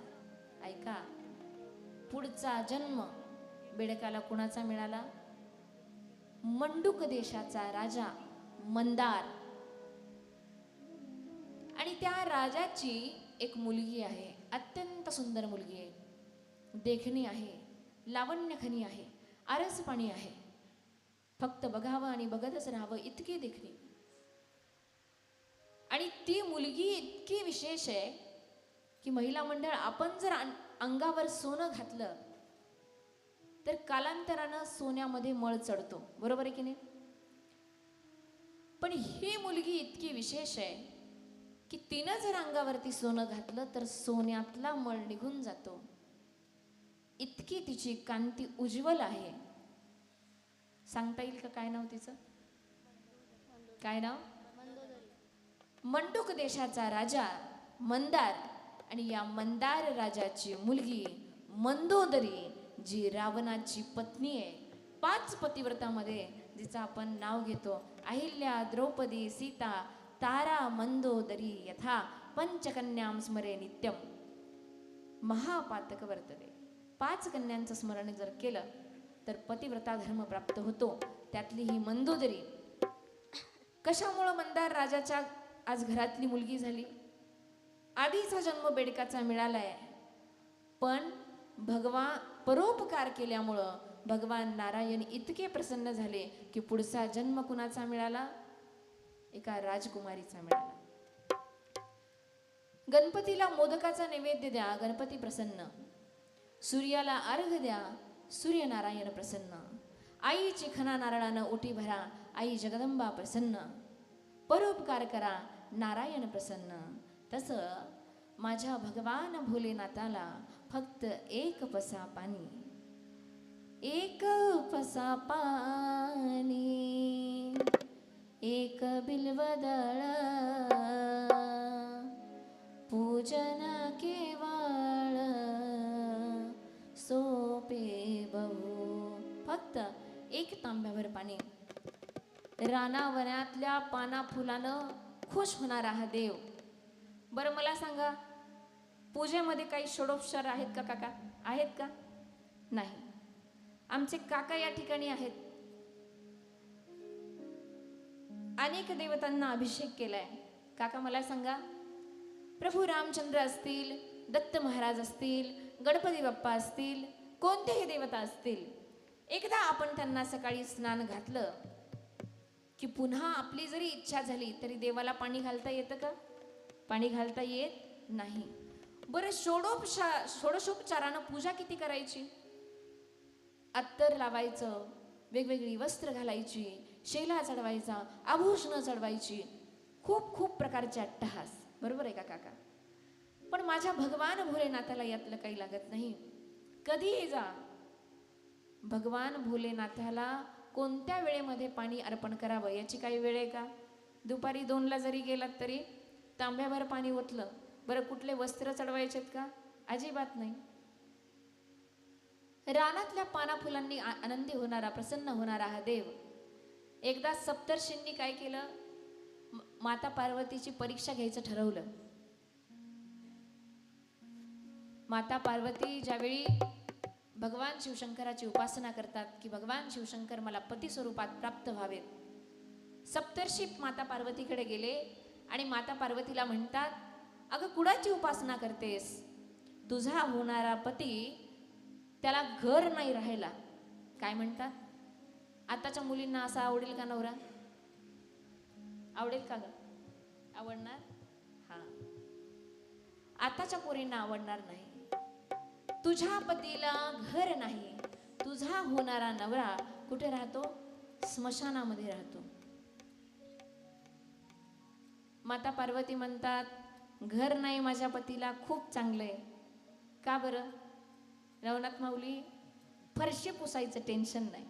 ऐका, पुढचा जन्म बेडकाला कुणाचा मिळाला? मंडूक देशाचा राजा मंदार. आणि त्या राजाची एक मुलगी आहे, अत्यंत सुंदर मुलगी आहे, देखणी आहे, लावण्यखनी आहे, आरसपाणी आहे. फक्त बघावं आणि बघतच राहावं इतकी देखणी. आणि ती मुलगी इतकी विशेष आहे की महिला मंडळ, आपण जर अंगावर सोनं घातलं तर कालांतरानं सोन्यामध्ये मळ चढतो. बरोबर आहे की नाही? पण ही मुलगी इतकी विशेष आहे की तिनं जर अंगावरती सोनं घातलं तर सोन्यातला मळ निघून जातो. इतकी तिची कांती उज्ज्वल आहे. सांगता येईल का काय नाव तिचं? काय नाव? मंडूक देशाचा राजा मंदार. आणि या मंदार राजाची मुलगी मंदोदरी, जी रावणाची पत्नी आहे. 5 पतिव्रतामध्ये जिचं आपण नाव घेतो, अहिल्या, द्रौपदी, सीता, तारा, मंदोदरी यथा पंचकन्यां स्मरे नित्यम महापातक वर्तते. 5 कन्यांचं स्मरण जर केलं तर पतिव्रता धर्म प्राप्त होतो. त्यातली ही मंदोदरी कशामुळं मंदार राजाच्या आज घरातली मुलगी झाली? आधीचा जन्म बेडकाचा मिळालाय, पण भगवान परोपकार केल्यामुळं भगवान नारायण इतके प्रसन्न झाले की पुढचा जन्म कुणाचा मिळाला? एका राजकुमारीचा मिळाला. गणपतीला मोदकाचा नैवेद्य द्या, गणपती प्रसन्न. सूर्याला अर्घ द्या, सूर्यनारायण प्रसन्न. आईची खना नारळानं ओटी भरा, आई जगदंबा प्रसन्न. परोपकार करा, नारायण प्रसन्न. तसं माझ्या भगवान भोलेनाथाला फक्त एक पसा पाणी, एक पसा पाणी, एक बिल्वदळ, पूजन केवळ सोपे बहु. फक्त एक तांब्यावर पाणी. रानावनातल्या पाना फुलानं खुश होणारा हा देव. बरं मला सांगा, पूजेमध्ये काही षोडोपचार आहेत का काका? आहेत का? नाही. आमचे काका या ठिकाणी आहेत. अनेक देवतांना अभिषेक केलाय. काका मला सांगा, प्रभू रामचंद्र असतील, दत्त महाराज असतील, गणपती बाप्पा असतील, कोणतेही देवता असतील, एकदा आपण त्यांना सकाळी स्नान घातलं की पुन्हा आपली जरी इच्छा झाली तरी देवाला पाणी घालता येतं का? पाणी घालता येत नाही. बरं, षोडशोपचारानं पूजा किती करायची? अत्तर लावायचं, वेगवेगळी वस्त्र घालायची, शेला चढवायचा, आभूषणं चढवायची, खूप खूप प्रकारचे अट्टहास. बरोबर आहे का काका? पण माझ्या भगवान भोलेनाथाला यातलं काही लागत नाही. कधीही जा, भगवान भोलेनाथाला कोणत्या वेळेमध्ये पाणी अर्पण करावं याची काही वेळ आहे का? दुपारी 2ला जरी गेलात तरी तांब्याभर पाणी ओतलं. बरं, कुठले वस्त्र चढवायचेत का? अजिबात नाही. रानातल्या पाना फुलांनी आनंदी होणारा, प्रसन्न होणारा हा देव. एकदा सप्तर्षींनी काय केलं? माता पार्वतीची परीक्षा घ्यायचं ठरवलं. माता पार्वती ज्यावेळी भगवान शिवशंकराची उपासना करतात की भगवान शिवशंकर मला पती स्वरूपात प्राप्त व्हावेत. सप्तर्षी माता पार्वतीकडे गेले आणि माता पार्वतीला म्हणतात, अगं कुणाची उपासना करतेस? तुझा होणारा पती त्याला घर नाही राहायला. काय म्हणतात? आताच्या मुलींना असा आवडेल का नवरा? आवडेल का ग? आवडणार? हा, आताच्या पोरींना आवडणार नाही. तुझ्या पतीला घर नाही, तुझा होणारा नवरा कुठे राहतो? स्मशानामध्ये राहतो. माता पार्वती म्हणतात, घर नाही माझ्या पतीला, खूप चांगलंय. का बरं? नवनाथ माऊली, फरशी पुसायचं टेन्शन नाही.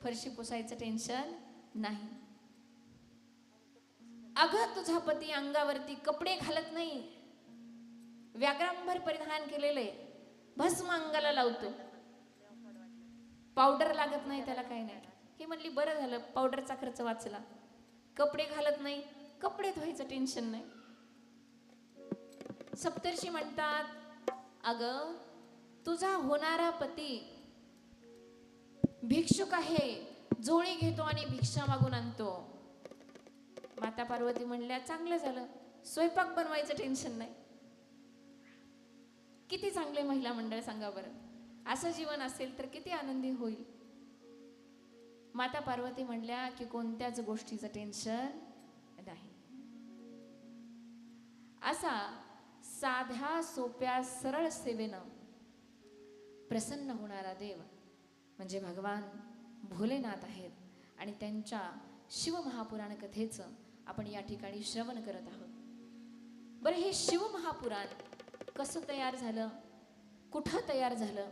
फरशी पुसायचं टेन्शन नाही. अगं तुझा पती अंगावरती कपडे घालत नाही, व्याघ्रांभर परिधान केलेले, भस्म अंगाला लावतो, पावडर लागत नाही त्याला, काही नाही. ही म्हणली बरं झालं, पावडरचा खर्च वाचला. कपडे घालत नाही, कपडे धुवायचं टेन्शन नाही. सप्तर्षी म्हणतात, अगं तुझा होणारा पती भिक्षुक आहे, जोळी घेतो आणि भिक्षा मागून आणतो. माता पार्वती म्हणल्या, चांगलं झालं, स्वयंपाक बनवायचं टेन्शन नाही. किती चांगले महिला मंडळ सांगा बरं. असं जीवन असेल तर किती आनंदी होईल. माता पार्वती म्हणल्या की कोणत्याच गोष्टीचं टेन्शन नाही. असा साध्या सोप्या सरळ सेवेनं प्रसन्न होणारा देव म्हणजे भगवान भोलेनाथ आहेत. आणि त्यांच्या शिवमहापुराण कथेचं आपण या ठिकाणी श्रवण करत आहोत. बरं, हे शिवमहापुराण कसं तयार झालं, कुठं तयार झालं?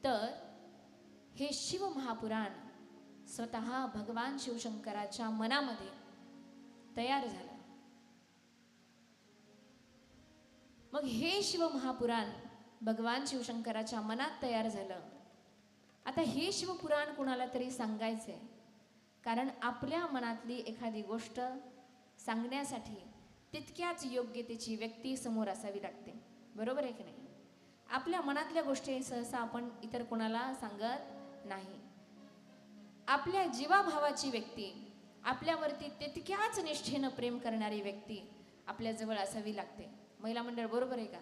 तर हे शिवमहापुराण स्वतः भगवान शिवशंकराच्या मनामध्ये तयार झालं. मग हे शिवमहापुराण भगवान शिवशंकराच्या मनात तयार झालं. आता हे शिवपुराण कुणाला तरी सांगायचंय, कारण आपल्या मनातली एखादी गोष्ट सांगण्यासाठी तितक्याच योग्यतेची व्यक्ती समोर असावी लागते. बरोबर आहे की नाही? आपल्या मनातल्या गोष्टी सहसा आपण इतर कोणाला सांगत नाही. आपल्या जीवाभावाची व्यक्ती, आपल्यावरती तितक्याच निष्ठेनं प्रेम करणारी व्यक्ती आपल्या जवळ असावी लागते. महिला मंडळ बरोबर आहे का?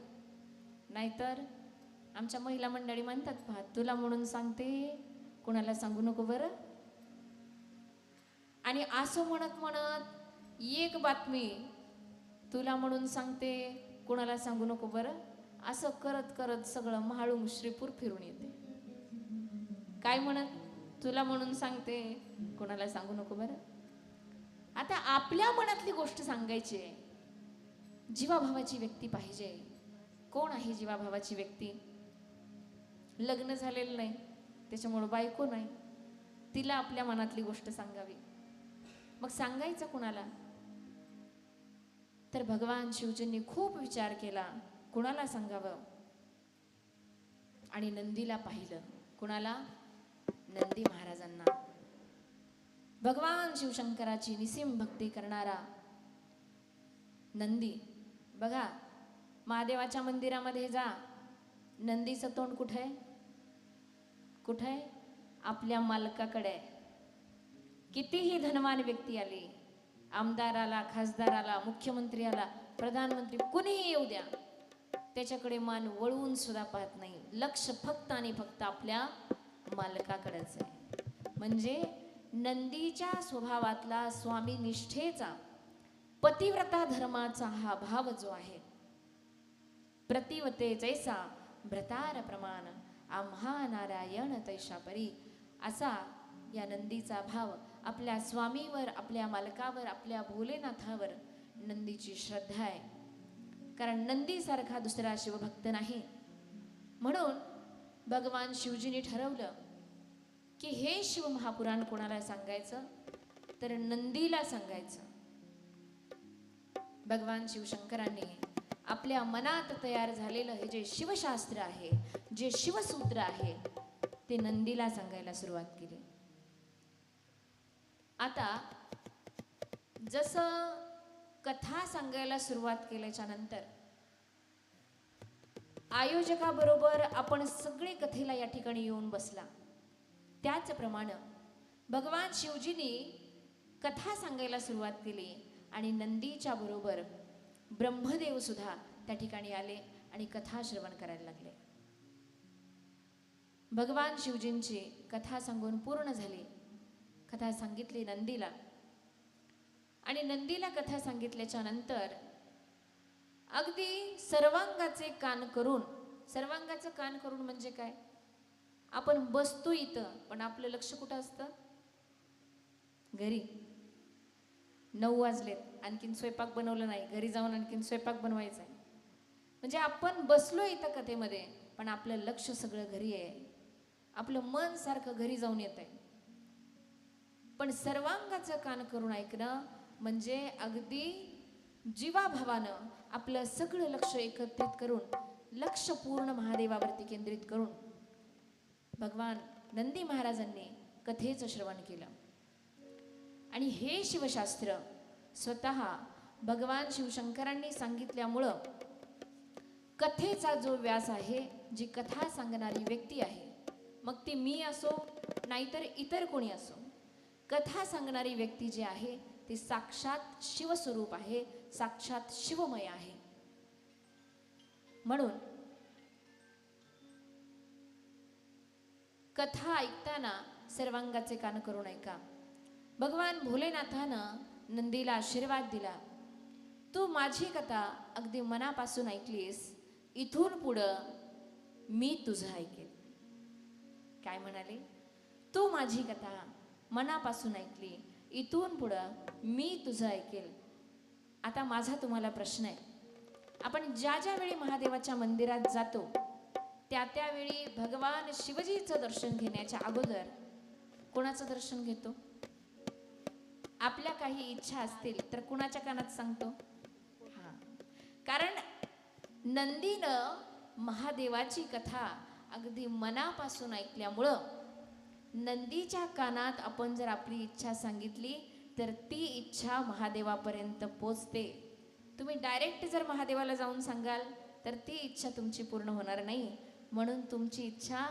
नाहीतर आमच्या महिला मंडळी म्हणतात, पहा तुला म्हणून सांगते, कोणाला सांगू नको बरं. आणि असं म्हणत म्हणत एक बातमी तुला म्हणून सांगते, कोणाला सांगू नको बरं, असं करत करत सगळं महाळुंग श्रीपूर फिरून येते. काय म्हणत? तुला म्हणून सांगते, कोणाला सांगू नको बरं. आता आपल्या मनातली गोष्ट सांगायची, जीवाभावाची व्यक्ती पाहिजे. कोण आहे जीवाभावाची व्यक्ती? लग्न झालेलं नाही, त्याच्यामुळं बायको नाही, तिला आपल्या मनातली गोष्ट सांगावी. मग सांगायचं कुणाला? तर भगवान शिवजींनी खूप विचार केला, कुणाला सांगावं. आणि नंदीला पाहिलं. कुणाला? नंदी महाराजांना. भगवान शिवशंकराची निसीम भक्ती करणारा नंदी. बघा, महादेवाच्या मंदिरामध्ये जा, नंदीचं तोंड कुठे आहे? कुठे आहे? आपल्या मालकाकडे. कितीही धनवान व्यक्ती आली, आमदार आला, खासदार आला, मुख्यमंत्री आला, प्रधानमंत्री, कुणीही येऊ द्या, त्याच्याकडे मान वळवून सुद्धा पाहत नाही. लक्ष फक्त आणि फक्त आपल्या मालकाकडेच आहे. म्हणजे नंदीच्या स्वभावातला स्वामी निष्ठेचा, पतिव्रता धर्माचा हा भाव जो आहे, प्रतिवते जैसा भ्रतार प्रमाण आम्हा नारायण तैशा परी, असा या नंदीचा भाव आपल्या स्वामीवर, आपल्या मालकावर, आपल्या भोलेनाथावर नंदीची श्रद्धा आहे. कारण नंदीसारखा दुसरा शिवभक्त नाही. म्हणून भगवान शिवजींनी ठरवलं की हे शिवमहापुराण कोणाला सांगायचं? तर नंदीला सांगायचं. भगवान शिवशंकरांनी आपल्या मनात तयार झालेलं हे जे शिवशास्त्र आहे, जे शिवसूत्र आहे, ते नंदीला सांगायला सुरुवात केली. आता जसं कथा सांगायला सुरुवात केल्याच्या नंतर आयोजकाबरोबर आपण सगळे कथेला या ठिकाणी येऊन बसला. त्याचप्रमाणे भगवान शिवजींनी कथा सांगायला सुरुवात केली आणि नंदीच्या बरोबर ब्रह्मदेव सुद्धा त्या ठिकाणी आले आणि कथा श्रवण करायला लागले. भगवान शिवजींची कथा सांगून पूर्ण झाली. कथा सांगितली नंदीला आणि नंदीला कथा सांगितल्याच्या नंतर अगदी सर्वांगाचे कान करून, सर्वांगाचं कान करून म्हणजे काय, आपण बसतो इथं पण आपलं लक्ष कुठं असतं, घरी. 9 वाजलेत, आणखीन स्वयंपाक बनवलं नाही, घरी जाऊन आणखीन स्वयंपाक बनवायचा आहे. म्हणजे आपण बसलो इथं कथेमध्ये पण आपलं लक्ष सगळं घरी आहे, आपलं मन सारखं घरी जाऊन येत आहे. पण सर्वांगाचं कान करून ऐकणं म्हणजे अगदी जीवाभावानं आपलं सगळं लक्ष एकत्रित करून, लक्ष पूर्ण महादेवावरती केंद्रित करून भगवान नंदी महाराजांनी कथेचं श्रवण केलं. आणि हे शिवशास्त्र स्वतः भगवान शिवशंकरांनी सांगितल्यामुळं कथेचा जो व्यास आहे, जी कथा सांगणारी व्यक्ती आहे, मग ती मी असो नाहीतर इतर कोणी असो, कथा सांगणारी व्यक्ती जी आहे ती साक्षात शिवस्वरूप आहे, साक्षात शिवमय आहे. म्हणून कथा ऐकताना सर्वांगाचे कान करून ऐका. भगवान भोलेनाथानं नंदीला आशीर्वाद दिला, तू माझी कथा अगदी मनापासून ऐकलीस, इथून पुढं मी तुझं ऐकेल. काय म्हणाले, तू माझी कथा मनापासून ऐकली, इथून पुढं मी तुझं ऐकेल. आता माझा तुम्हाला प्रश्न आहे, आपण ज्या ज्या वेळी महादेवाच्या मंदिरात जातो त्या त्यावेळी भगवान शिवजीचं दर्शन घेण्याच्या अगोदर कोणाचं दर्शन घेतो? आपल्या काही इच्छा असतील तर कुणाच्या कानात सांगतो? हा, कारण नंदीनं महादेवाची कथा अगदी मनापासून ऐकल्यामुळं नंदीच्या कानात आपण जर आपली इच्छा सांगितली तर ती इच्छा महादेवापर्यंत पोचते. तुम्ही डायरेक्ट जर महादेवाला जाऊन सांगाल तर ती इच्छा तुमची पूर्ण होणार नाही. म्हणून तुमची इच्छा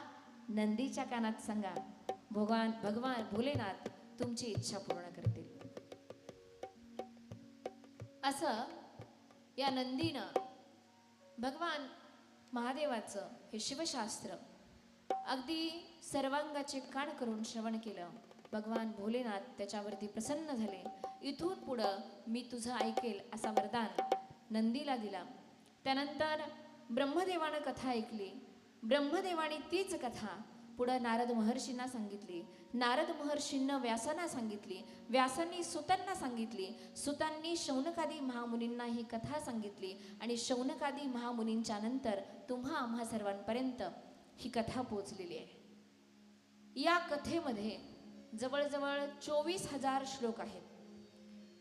नंदीच्या कानात सांगा, भगवान भोलेनाथ तुमची इच्छा पूर्ण करतील. असं या नंदीनं भगवान महादेवाचं हे शिवशास्त्र अगदी सर्वांगाचे कान करून श्रवण केलं. भगवान भोलेनाथ त्याच्यावरती प्रसन्न झाले. इथून पुढं मी तुझं ऐकेल असा वरदान नंदीला दिला. त्यानंतर ब्रह्मदेवानं कथा ऐकली. ब्रह्मदेवाने तीच कथा पुढं नारद महर्षींना सांगितली. नारद महर्षींना व्यासांना सांगितली. व्यासांनी सुतांना सांगितली. सुतांनी शौनकादी महामुनींना ही कथा सांगितली. आणि शौनकादी महामुनींच्या नंतर तुम्हा आम्हा सर्वांपर्यंत ही कथा पोचलेली आहे. या कथेमध्ये जवळजवळ 24,000 श्लोक आहेत.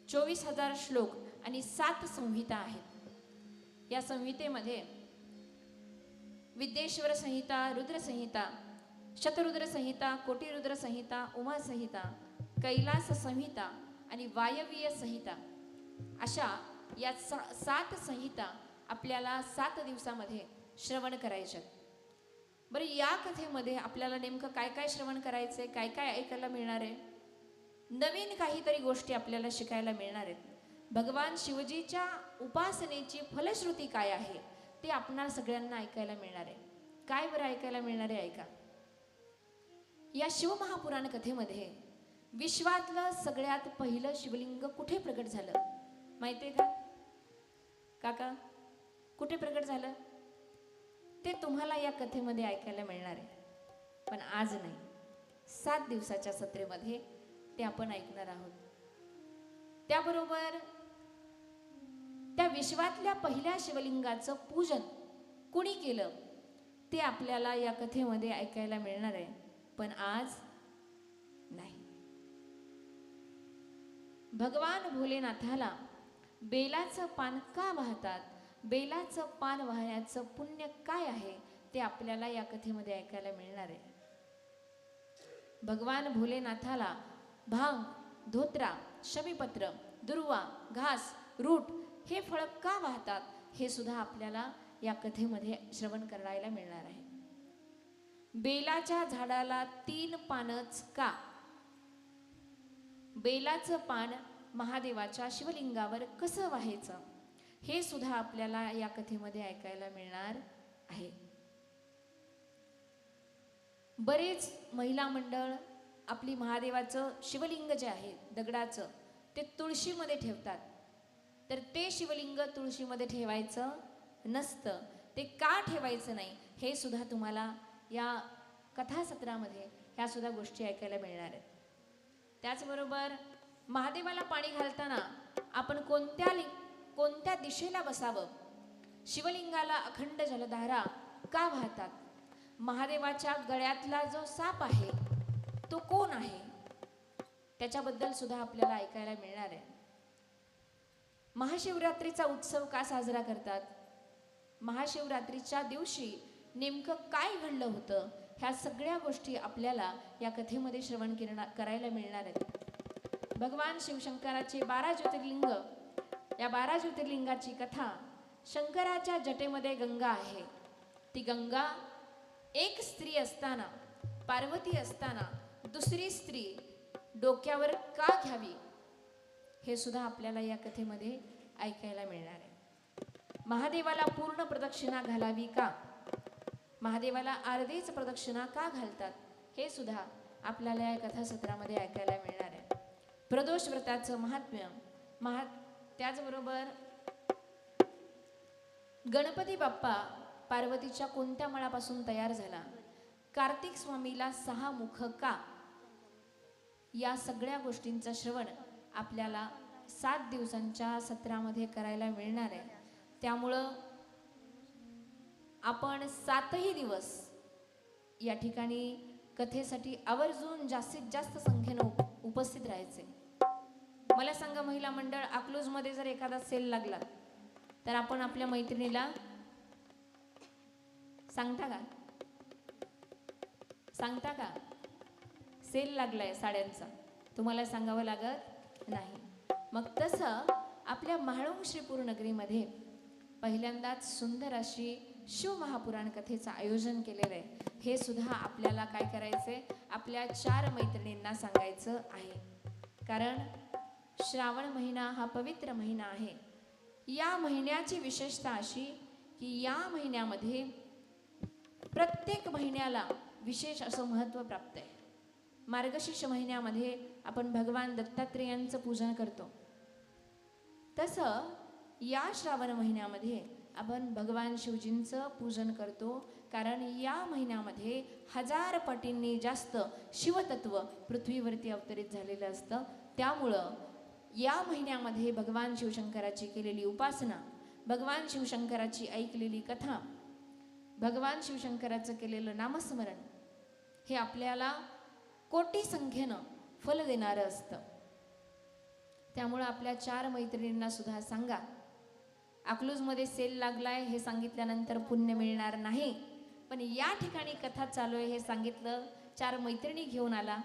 24,000 श्लोक आणि 7 संहिता आहेत. या संहितेमध्ये विद्येश्वर संहिता, रुद्र संहिता, शतरुद्र संहिता, कोटिरुद्र संहिता, उमा संहिता, कैलास संहिता आणि वायवीय संहिता अशा या 7 संहिता आपल्याला 7 दिवसामध्ये श्रवण करायच्या. बरं, या कथेमध्ये आपल्याला नेमकं काय काय श्रवण करायचंय, काय काय ऐकायला मिळणार आहे? नवीन काहीतरी गोष्टी आपल्याला शिकायला मिळणार आहेत. भगवान शिवजीच्या उपासनेची फलश्रुती काय आहे ते आपणा सगळ्यांना ऐकायला मिळणार आहे. काय बरं ऐकायला मिळणार आहे? ऐका. या शिवमहापुराण कथेमध्ये विश्वातलं सगळ्यात पहिलं शिवलिंग कुठे प्रगट झालं माहिती आहे का काका? कुठे प्रगट झालं ते तुम्हाला या कथेमध्ये ऐकायला मिळणार आहे. पण आज नाही, 7 दिवसाच्या सत्रेमध्ये ते आपण ऐकणार आहोत. त्याबरोबर त्या विश्वातल्या पहिल्या शिवलिंगाचं पूजन कुणी केलं ते आपल्याला या कथेमध्ये ऐकायला मिळणार आहे. पण आज नाही. भगवान भोलेनाथाला बेलाचं पान का वाहतात, बेलाचं पान वाहण्याचं पुण्य काय आहे ते आपल्याला या कथेमध्ये ऐकायला मिळणार आहे. भगवान भोलेनाथाला भांग, धोत्रा, शमीपत्र, दुर्वा, घास, रूट हे फळ का वाहतात हे सुद्धा आपल्याला या कथेमध्ये श्रवण करायला मिळणार आहे. बेलाच्या झाडाला 3 पानच का? बेलाचं पान महादेवाच्या शिवलिंगावर कसं व्हायचं हे सुद्धा आपल्याला या कथेमध्ये ऐकायला मिळणार आहे. बरेच महिला मंडळ आपली महादेवाचं शिवलिंग जे आहे दगडाचं ते तुळशीमध्ये ठेवतात. तर ते शिवलिंग तुळशीमध्ये ठेवायचं नसतं. ते का ठेवायचं नाही हे सुद्धा तुम्हाला या कथासत्रामध्ये ह्या सुद्धा गोष्टी ऐकायला मिळणार आहेत. त्याचबरोबर महादेवाला पाणी घालताना आपण कोणत्या दिशेला बसावं, शिवलिंगाला अखंड जलधारा का वाहतात, महादेवाच्या गळ्यातला जो साप आहे तो कोण आहे त्याच्याबद्दल सुद्धा आपल्याला ऐकायला मिळणार आहे. महाशिवरात्रीचा उत्सव का साजरा करतात, महाशिवरात्रीच्या दिवशी नेमकं काय घडलं होतं, ह्या सगळ्या गोष्टी आपल्याला या कथेमध्ये श्रवण करायला मिळणार आहेत. भगवान शिवशंकराचे 12 ज्योतिर्लिंग, या 12 ज्योतिर्लिंगाची कथा. शंकराच्या जटेमध्ये गंगा आहे. ती गंगा एक स्त्री असताना, पार्वती असताना दुसरी स्त्री डोक्यावर का घ्यावी हे सुद्धा आपल्याला या कथेमध्ये ऐकायला मिळणार आहे. महादेवाला पूर्ण प्रदक्षिणा घालावी का, महादेवाला अर्धीच प्रदक्षिणा का घालतात हे सुद्धा आपल्याला या कथासत्रामध्ये ऐकायला मिळणार आहे. प्रदोष व्रताचं महात्म्य, त्याचबरोबर गणपती बाप्पा पार्वतीच्या कोणत्या मळापासून तयार झाला, कार्तिक स्वामीला 6 मुख का, या सगळ्या गोष्टींचं श्रवण आपल्याला 7 दिवसांच्या सत्रामध्ये करायला मिळणार आहे. त्यामुळं आपण 7ही दिवस या ठिकाणी कथेसाठी आवर्जून जास्तीत जास्त संख्येनं उपस्थित राहायचे. मला सांगा, महिला मंडळ अकलूजमध्ये जर एखादा सेल लागला तर आपण आपल्या मैत्रिणीला सांगता का सेल लागलाय साड्यांचा, तुम्हाला सांगावं लागत नाही. मग तसं आपल्या म्हाळुंग श्रीपूर नगरीमध्ये पहिल्यांदाच सुंदर अशी शिवमहापुराण कथेचं आयोजन केलेलं आहे. हे सुद्धा आपल्याला काय करायचंय, आपल्या 4 मैत्रिणींना सांगायचं आहे. कारण श्रावण महिना हा पवित्र महिना आहे. या महिन्याची विशेषता अशी की या महिन्यामध्ये प्रत्येक महिन्याला विशेष असं महत्त्व प्राप्त आहे. मार्गशीर्ष महिन्यामध्ये आपण भगवान दत्तात्रेयांचं पूजन करतो, तसं या श्रावण महिन्यामध्ये आपण भगवान शिवजींचं पूजन करतो. कारण या महिन्यामध्ये 1000 पटींनी जास्त शिवतत्व पृथ्वीवरती अवतरित झालेलं असतं. त्यामुळं या महिन्यामध्ये भगवान शिवशंकराची केलेली उपासना, भगवान शिवशंकराची ऐकलेली कथा, भगवान शिवशंकराचं केलेलं नामस्मरण हे आपल्याला कोटी संख्येनं फल देणारं असतं. त्यामुळं आपल्या 4 मैत्रिणींना सुद्धा सांगा, अकलूजमध्ये सेल लागलाय हे सांगितल्यानंतर पुण्य मिळणार नाही, पण या ठिकाणी कथा चालू आहे हे सांगितलं, 4 मैत्रिणी घेऊन आला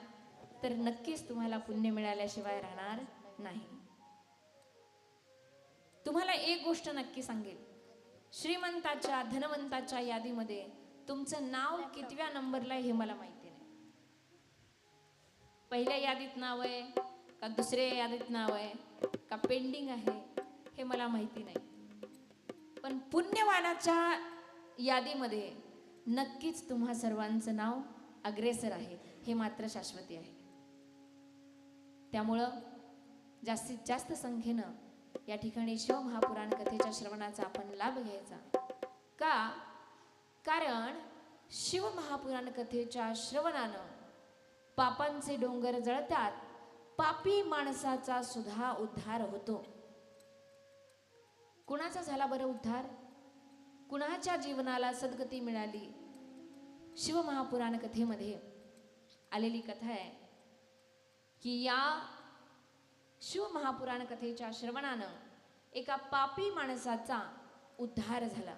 तर नक्कीच तुम्हाला पुण्य मिळाल्याशिवाय राहणार नाही. तुम्हाला एक गोष्ट नक्की सांगेल, श्रीमंताच्या धनवंताच्या यादीमध्ये तुमचं नाव कितव्या नंबरला आहे हे मला माहिती नाही. पहिल्या यादीत नाव आहे का दुसऱ्या यादीत नाव आहे का पेंडिंग आहे हे मला माहिती नाही, पण पुण्यवानाच्या यादीमध्ये नक्कीच तुम्हा सर्वांचं नाव अग्रेसर आहे हे मात्र शाश्वती आहे. त्यामुळं जास्तीत जास्त संख्येनं या ठिकाणी शिवमहापुराण कथेच्या श्रवणाचा आपण लाभ घ्यायचा का, कारण शिवमहापुराण कथेच्या श्रवणानं पापांचे डोंगर जळतात, पापी माणसाचा सुद्धा उद्धार होतो. कुणाचा झाला बरं उद्धार, कुणाच्या जीवनाला सद्गती मिळाली. शिवमहापुराण कथेमध्ये आलेली कथा आहे की या शिवमहापुराण कथेच्या श्रवणानं एका पापी माणसाचा उद्धार झाला.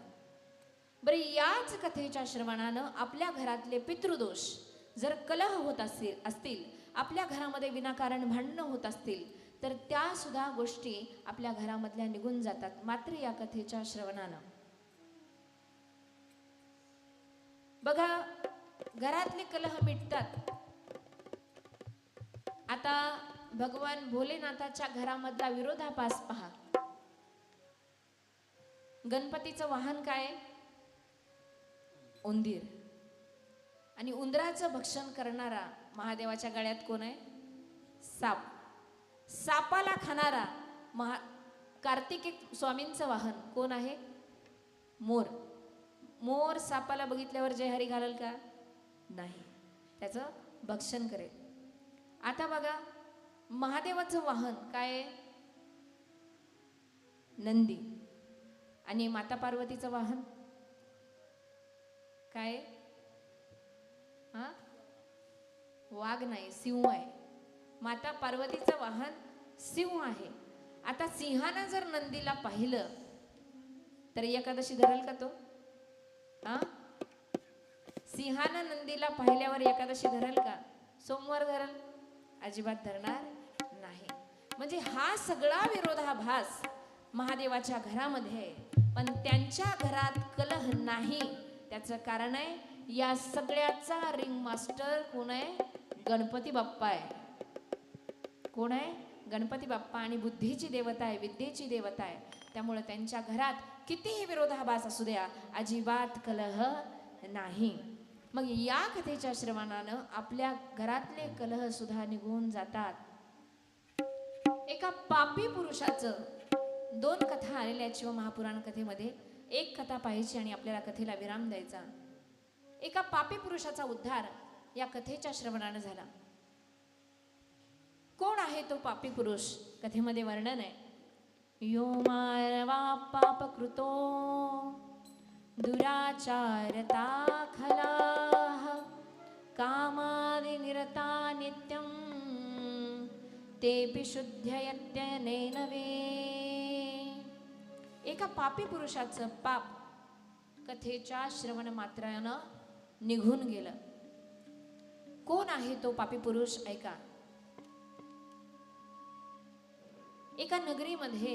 बरं, याच कथेच्या श्रवणानं आपल्या घरातले पितृदोष जर कलह होत असतील, आपल्या घरामध्ये विनाकारण भांडणं होत असतील, तर त्या सुद्धा गोष्टी आपल्या घरामधल्या निघून जातात. मात्र या कथेच्या श्रवणानं बघा, घरातले कलह मिटतात. आता भगवान भोलेनाथाच्या घरामधला विरोधाभास पहा. गणपतीचं वाहन काय? उंदीर. आणि उंदराचं भक्षण करणारा महादेवाच्या गळ्यात कोण आहे? साप. सापाला खाणारा कार्तिकेय स्वामींचं वाहन कोण आहे? मोर. मोर सापाला बघितल्यावर जय हरी घालेल का? नाही, त्याचं भक्षण करेल. आता बघा, महादेवाचं वाहन काय? नंदी. आणि माता पार्वतीचं वाहन काय? हा, वाघ नाही, सिंह आहे. माता पार्वतीचं वाहन सिंह आहे. आता सिंहानं जर नंदीला पाहिलं तर एकादशी धरेल का तो? हा, सिंहानं नंदीला पाहिल्यावर एकादशी धरेल का? सोमवार धरेल? अजिबात धरणार नाही. म्हणजे हा सगळा विरोधाभास महादेवाच्या घरामध्ये, पण त्यांच्या घरात कलह नाही. त्याचं कारण आहे, या सगळ्याचा रिंग मास्टर कोण आहे? गणपती बाप्पा आहे. कोण आहे? गणपती बाप्पा. आणि बुद्धीची देवता आहे, विद्येची देवता आहे. त्यामुळे त्यांच्या घरात कितीही विरोधाभास असू द्या, अजिबात कलह नाही. मग या कथेच्या श्रवणानं आपल्या घरातले कलह सुद्धा निघून जातात. एका पापी पुरुषाचं 2 कथा आलेल्या आहेत शिवमहापुराण कथेमध्ये. एक कथा पाहायची आणि आपल्याला कथेला विराम द्यायचा. एका पापी पुरुषाचा उद्धार या कथेच्या श्रवणानं झाला. कोण आहे तो पापी पुरुष? कथेमध्ये वर्णन आहे. यो मानवा पाप कृतो दुराचारता खलाः कामादि निरता नित्यं तेपि शुद्धयत्यनेनवे. एका पापी पुरुषाचं पाप कथेच्या श्रवण मात्रानं निघून गेलं. कोण आहे तो पापी पुरुष? ऐका. एका नगरीमध्ये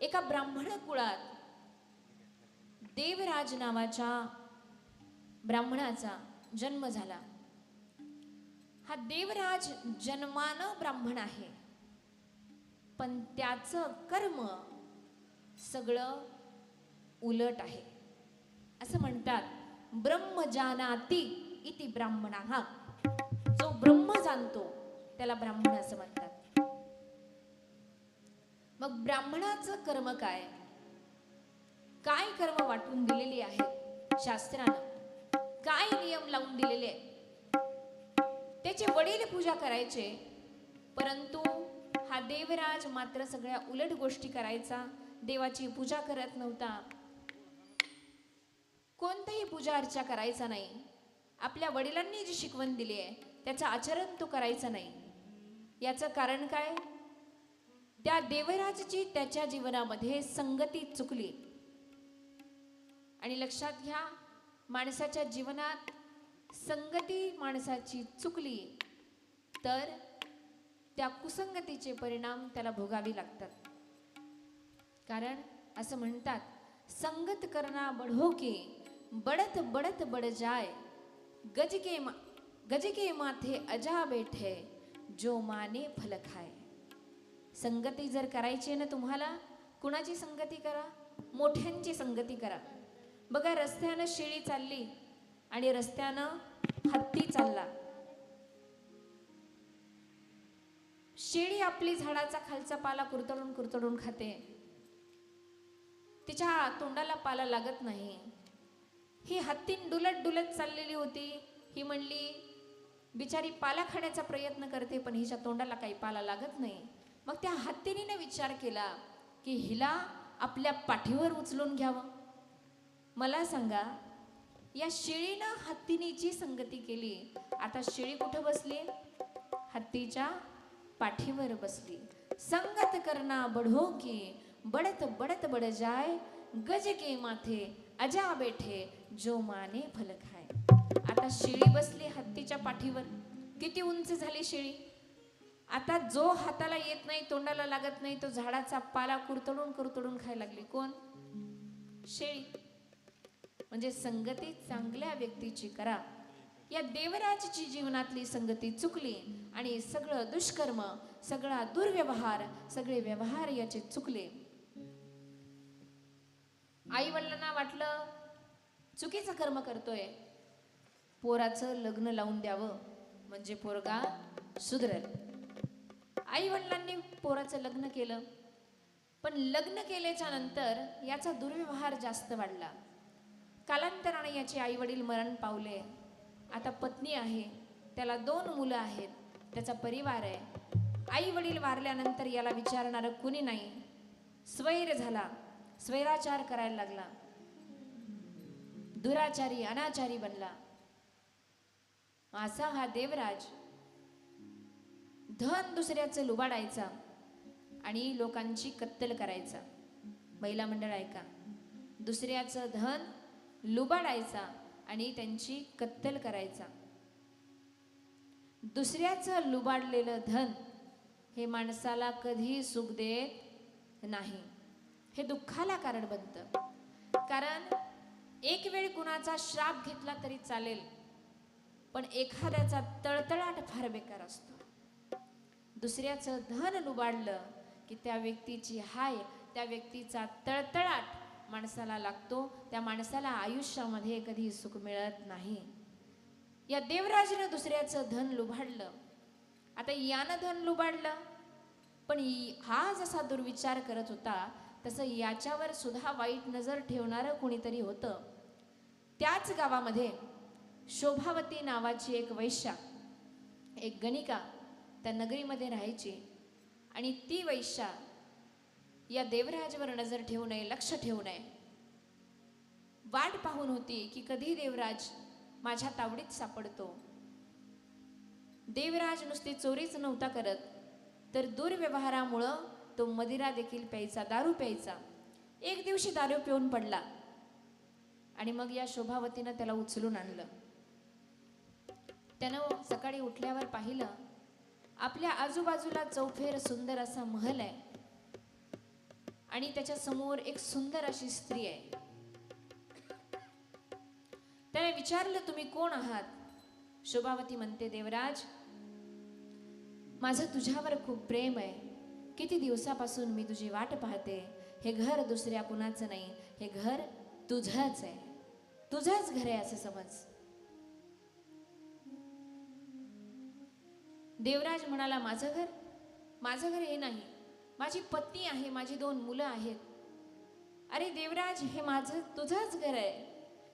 एका ब्राह्मण कुळात देवराज नावाच्या ब्राह्मणाचा जन्म झाला. हा देवराज जन्मानं ब्राह्मण आहे, पण त्याचं कर्म सगळं उलट आहे. असं म्हणतात, ब्रह्म जानाति इति ब्राह्मणः. जो ब्रह्म जाणतो त्याला ब्राह्मण असं म्हणतात. मग ब्राह्मणाचं कर्म काय? काय कर्म वाटून दिलेली आहेत शास्त्रानं? काय नियम लावून दिलेले आहेत? त्याचे वडील पूजा करायचे, परंतु हा देवराज मात्र सगळ्या उलट गोष्टी करायचा. देवाची पूजा करत नव्हता, कोणतीही पूजा अर्चा करायचा नाही. आपल्या वडिलांनी जी शिकवण दिली आहे त्याचं आचरण तो करायचा नाही. याचं कारण काय? त्या देवराजची त्याच्या जीवनामध्ये संगती चुकली. आणि लक्षात घ्या, माणसाच्या जीवनात संगती माणसाची चुकली तर त्या कुसंगतीचे परिणाम त्याला भोगावे लागतात. कारण असं म्हणतात, संगत करना बढ़ो के बढ़त बढ़त बढ़ जाए, गज के माथे अजा बैठे जो माने फल खाए. संगती जर करायची ना तुम्हाला, कुणाची संगती करा? मोठ्यांची संगती करा. बघा, रस्त्यानं शेळी चालली आणि रस्त्यानं हत्ती चालला. शेळी आपली झाडाचा खालचा पाला कुरतडून कुरतडून खाते, तिच्या तोंडाला पाला लागत नाही. ही हत्तीन डुलत डुलत चाललेली होती. ही म्हणली, बिचारी पाला खाण्याचा प्रयत्न करते पण हिच्या तोंडाला काही पाला लागत नाही. मग त्या हत्तीने विचार केला की हिला आपल्या पाठीवर उचलून घ्यावं. मला सांगा, या शेळीनं हत्तीनीची संगती केली. आता शेळी कुठं बसली? हत्तीच्या पाठीवर बसली. संगत करना बढ़ो की बढ़त बढ़त बढ़ जाए, गज के माथे अजा बैठे जो माने फल खाए. आता शेळी बसली हत्तीच्या पाठीवर. किती उंच झाली शेळी? आता जो हाताला येत नाही, तोंडाला लागत नाही, तो झाडाचा पाला कुरतडून कुरतडून खायला लागली. कोण? शेळी. म्हणजे संगती चांगल्या व्यक्तीची करा. या देवराजची जीवनातली संगती चुकली आणि सगळं दुष्कर्म, सगळा दुर्व्यवहार, सगळे व्यवहार याचे चुकले. आई वडिलांना वाटलं चुकीचं कर्म करतोय, पोराचं लग्न लावून द्यावं म्हणजे पोरगा सुधरेल. आई वडिलांनी पोराचं लग्न केलं, पण लग्न केल्याच्या नंतर याचा दुर्व्यवहार जास्त वाढला. कालांतराने याचे आई वडील मरण पावले. आता पत्नी आहे, त्याला 2 मुलं आहेत, त्याचा परिवार आहे. आई वडील वारल्यानंतर याला विचारणारं कुणी नाही. स्वैर झाला, स्वैराचार करायला लागला, दुराचारी अनाचारी बनला. असा हा देवराज धन दुसऱ्याचं लुबाडायचा आणि लोकांची कत्तल करायचा. महिला मंडळ ऐका, दुसऱ्याचं धन लुबाडायचा आणि त्यांची कत्तल करायचा. दुसऱ्याचं लुबाडलेलं धन हे माणसाला कधी सुख देत नाही, हे दुःखाला कारण बनतं. कारण एक वेळ कुणाचा श्राप घेतला तरी चालेल, पण एखाद्याचा तळतळाट फार बेकार असतो. दुसऱ्याचं धन लुबाडलं की त्या व्यक्तीची हाय, त्या व्यक्तीचा तळतळाट माणसाला लागतो. त्या माणसाला आयुष्यामध्ये कधी सुख मिळत नाही. या देवराजनं दुसऱ्याचं धन लुबाडलं. आता यानं धन लुबाडलं, पण हा जसा दुर्विचार करत होता तसं याच्यावर सुद्धा वाईट नजर ठेवणारं कोणीतरी होतं. त्याच गावामध्ये शोभावती नावाची एक वैश्या, एक गणिका त्या नगरीमध्ये राहायची. आणि ती वैश्या या देवराजवर नजर ठेवू नये, लक्ष ठेवू नये, वाट पाहून होती की कधी देवराज माझ्या तावडीत सापडतो. देवराज नुसती चोरीच नव्हता करत, तर दुर्व्यवहारामुळं तो मदिरा देखील प्यायचा, दारू प्यायचा. एक दिवशी दारू पिऊन पडला आणि मग या शोभावतीनं त्याला उचलून आणलं. त्यानं सकाळी उठल्यावर पाहिलं, आपल्या आजूबाजूला चौफेर सुंदर असा महल आहे आणि त्याच्या समोर एक सुंदर अशी स्त्री आहे. त्याने विचारलं, तुम्ही कोण आहात? शोभावती म्हणते, देवराज, माझं तुझ्यावर खूप प्रेम आहे. किती दिवसापासून मी तुझी वाट पाहते. हे घर दुसऱ्या कुणाचं नाही, हे घर तुझंच आहे, तुझंच घर आहे असं समज. देवराज म्हणाला, माझं घर? माझं घर हे नाही, माझी पत्नी आहे, माझी 2 मुलं आहेत. अरे देवराज, हे माझं तुझंच घर आहे.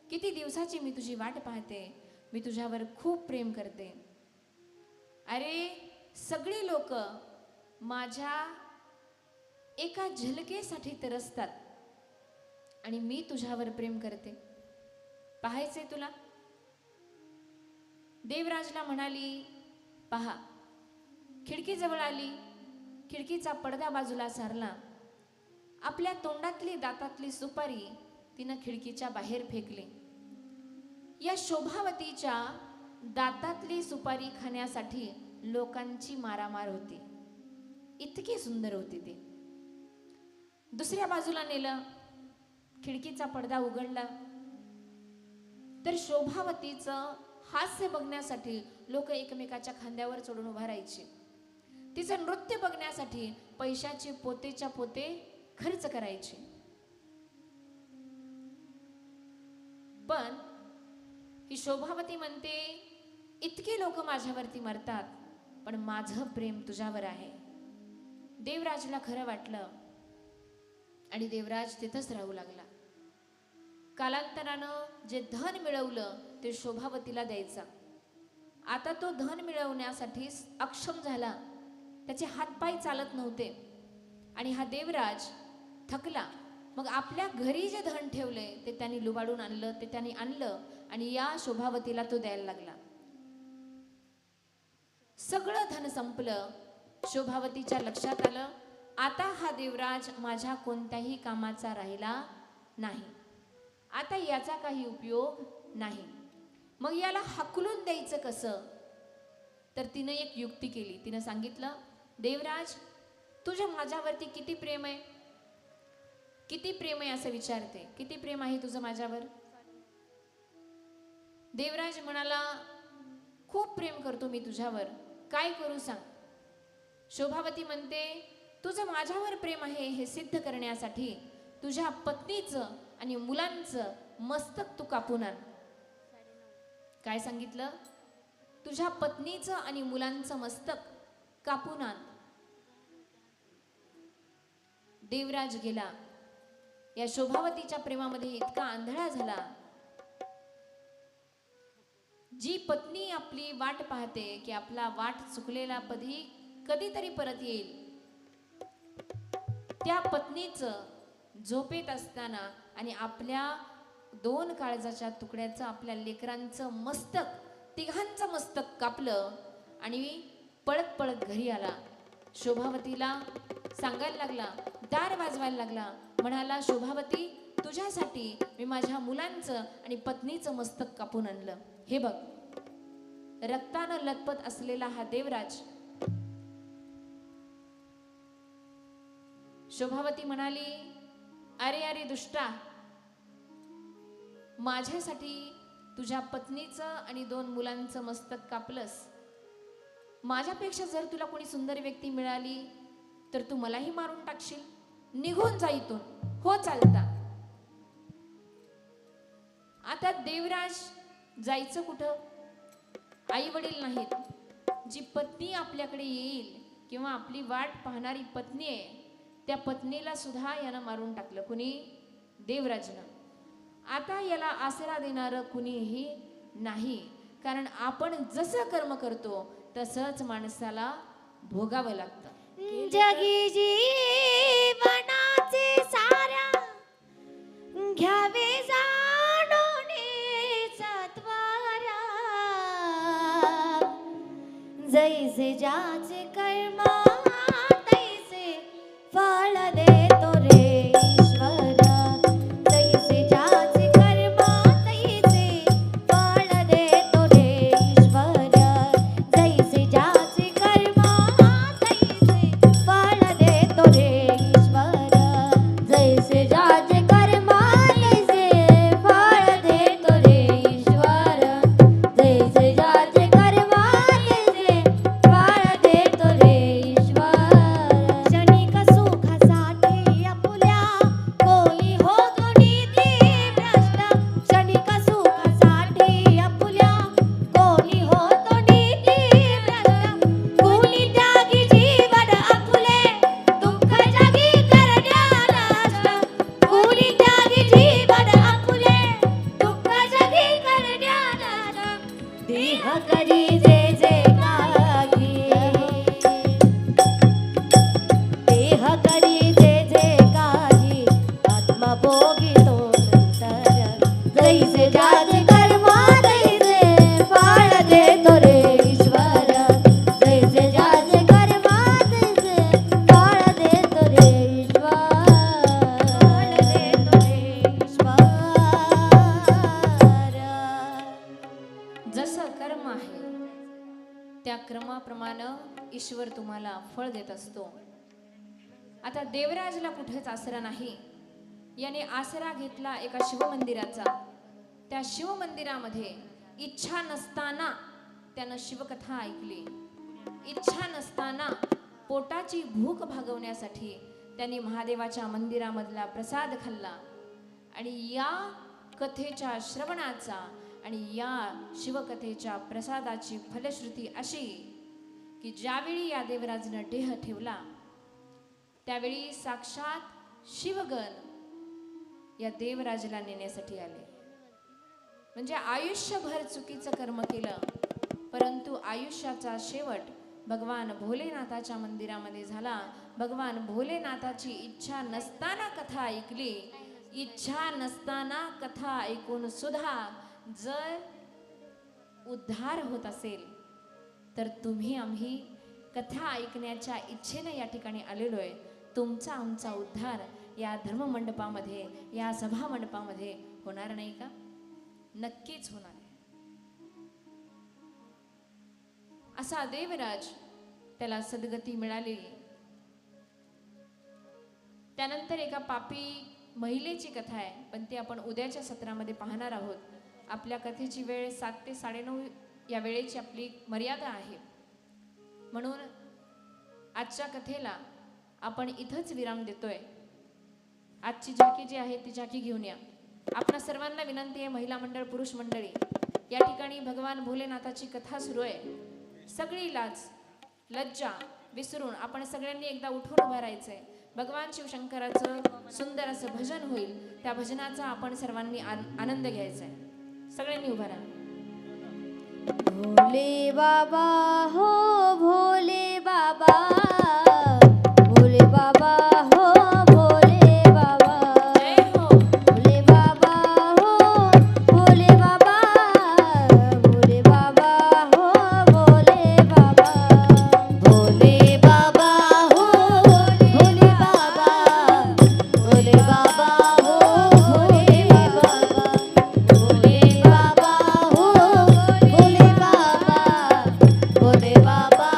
किती दिवसाची मी तुझी वाट पाहते, मी तुझ्यावर खूप प्रेम करते. अरे सगळी लोक माझ्या एका झलकेसाठी तरसतात आणि मी तुझ्यावर प्रेम करते. पाहायचंय तुला? देवराजला म्हणाली, पहा. खिडकीजवळ आली, खिडकीचा पडदा बाजूला सारला. आपल्या तोंडातली दातातली सुपारी तिनं खिडकीच्या बाहेर फेकली. या शोभावतीच्या दातातली सुपारी खाण्यासाठी लोकांची मारामार होती. इतकी सुंदर होती ती. दुसऱ्या बाजूला नेलं, खिडकीचा पडदा उघडला तर शोभावतीचं हास्य बघण्यासाठी लोक एकमेकाच्या खांद्यावर चढून उभा राहायचे. तिचं नृत्य बघण्यासाठी पैशाचे पोतेच्या पोते खर्च करायचे. पण ही शोभावती म्हणते, इतके लोक माझ्यावरती मरतात, पण माझं प्रेम तुझ्यावर आहे. देवराजला खरं वाटलं आणि देवराज तिथंच राहू लागला. कालांतरानं जे धन मिळवलं ते शोभावतीला द्यायचा. आता तो धन मिळवण्यासाठी अक्षम झाला, त्याचे हातपाय चालत नव्हते आणि हा देवराज थकला. मग आपल्या घरी जे धन ठेवले ते त्यांनी लुबाडून आणलं, ते त्यांनी आणलं आणि या शोभावतीला तो द्यायला लागला. सगळं धन संपलं. शोभावतीच्या लक्षात आलं, आता हा देवराज माझ्या कोणत्याही कामाचा राहिला नाही, आता याचा काही उपयोग नाही. मग याला हाकलून द्यायचं कसं? तर तिनं एक युक्ती केली. तिनं सांगितलं, देवराज, तुझं माझ्यावरती किती प्रेम आहे? किती प्रेम आहे असं विचारते. किती प्रेम आहे तुझं माझ्यावर? देवराज म्हणाला, खूप प्रेम करतो मी तुझ्यावर, काय करू सांग. शोभावती म्हणते, तुझं माझ्यावर प्रेम आहे हे सिद्ध करण्यासाठी तुझ्या पत्नीचं आणि मुलांचं मस्तक तू कापून आण. काय सांगितलं? तुझ्या पत्नीचं आणि मुलांचं मस्तक कापून आण. देवराज गेला. या शोभावतीच्या प्रेमामध्ये इतका आंधळा झाला. जी पत्नी आपली वाट पाहते की आपला वाट चुकलेला कधीतरी परत येईल, त्या पत्नीचं झोपेत असताना आणि आपल्या 2 काळजाच्या तुकड्याचं, आपल्या लेकरांचं मस्तक, तिघांचं मस्तक कापलं आणि पळत पळत घरी आला. शोभावतीला सांगायला लागला, दार वाजवायला लागला. म्हणाला, शोभावती, तुझ्यासाठी मी माझ्या मुलांचं आणि पत्नीचं मस्तक कापून आणलं. हे बघ. रक्तानं लथपथ असलेला हा देवराज. शोभावती म्हणाली, अरे अरे दुष्टा, माझ्यासाठी तुझ्या पत्नीचं आणि 2 मुलांचं मस्तक कापलंस. माझ्यापेक्षा जर तुला कोणी सुंदर व्यक्ती मिळाली तर तू मलाही मारून टाकशील. निघून जा इथून. हो चालता. आता देवराज जायचं कुठं? आई वडील नाहीत. जी पत्नी आपल्याकडे येईल किंवा आपली वाट पाहणारी पत्नी आहे, त्या पत्नीला सुद्धा यानं मारून टाकलं. कुणी? देवराजनं. आता याला आसरा देणारं कुणीही नाही. कारण आपण जसं कर्म करतो तसंच माणसाला भोगावं लागतं. जगी जीवनाचे साऱ्या घ्यावे जाणून सत्वारा. जैसे ज्याचे कर्म तैसे फळ देतो रे ईश्वर. जैसे ज्याचे कर्म तैसे फळ देतो रे ईश्वर. जैसे ज्याचे कर्म तैसे फळ देतो रे ईश्वर. जैसे ज्याचे कर्म तैसे फळ देतो रे ईश्वर. जैसे ज्याचे कर्म तैसे फळ देतो रे ईश्वर. क्षणिक सुखासाठी आपुल्या कोणी होतो निधी भ्रष्ट. क्षणिक सुखासाठी आपुल्या कोणी होतो निधी भ्रष्ट. कुणी त्यागी जीवन आपुले दुःख जागी करण्याला असत. कुणी त्यागी जीवन आपुले दुःख जागी करण्याला असत. देह करी जे जे काही, देह करी जे जे काही, आत्मा भोगितो नंतर. जैसे ज्याचे कर्म तैसे फळ देतो रे ईश्वर. जैसे ज्याचे कर्म तैसे फळ देतो रे ईश्वर. फळ देतो रे ईश्वर. जसं कर्म आहे त्या क्रमाप्रमाणे ईश्वर तुम्हाला फळ देत असतो. आता देवराजला कुठेच आसरा नाही. याने आसरा घेतला एका शिवमंदिराचा. त्या शिवमंदिरामध्ये इच्छा नसताना त्यानं शिवकथा ऐकली. इच्छा नसताना पोटाची भूक भागवण्यासाठी त्यांनी महादेवाच्या मंदिरामधला प्रसाद खाल्ला. आणि या कथेच्या श्रवणाचा आणि या शिवकथेच्या प्रसादाची फलश्रुती अशी की ज्यावेळी या देवराजनं देह ठेवला त्यावेळी साक्षात शिवगण या देवराजाला नेण्यासाठी आले. म्हणजे आयुष्यभर चुकीचं कर्म केलं, परंतु आयुष्याचा शेवट भगवान भोलेनाथाच्या मंदिरामध्ये झाला. भगवान भोलेनाथाची इच्छा नसताना कथा ऐकली. इच्छा नसताना कथा ऐकून सुद्धा जर उद्धार होत असेल तर तुम्ही आम्ही कथा ऐकण्याच्या इच्छेनं या ठिकाणी आलेलो आहे. तुमचा आमचा उद्धार या धर्ममंडपामध्ये, या सभा मंडपामध्ये होणार नाही का? नक्कीच होणार आहे. असा देवराज, त्याला सद्गती मिळाली. त्यानंतर एका पापी महिलेची कथा आहे, पण ती आपण उद्याच्या सत्रामध्ये पाहणार आहोत. आपल्या कथेची वेळ 7 ते 9:30 या वेळेची आपली मर्यादा आहे. म्हणून आजच्या कथेला आपण इथंच विराम देतोय. आजची झाकी जी आहे ती झाकी घेऊन या. आपणा सर्वांना विनंती आहे, महिला मंडळ, पुरुष मंडळी, या ठिकाणी भगवान भोलेनाथाची कथा सुरू आहे. सगळी लाज लज्जा विसरून आपण सगळ्यांनी एकदा उठून उभं राहायचंय. भगवान शिवशंकराचं सुंदर असं भजन होईल, त्या भजनाचा आपण सर्वांनी आनंद घ्यायचा आहे. सगळ्यांनी उभं राहा. भोले बाबा हो भोले बाबा, भोले बाबा हो भोले बाबा, जय हो. भोले बाबा हो भोले बाबा, भोले बाबा हो भोले बाबा, भोले बाबा हो भोले बाबा, भोले बाबा हो भोले बाबा, भोले बाबा हो भोले बाबा, भोले बाबा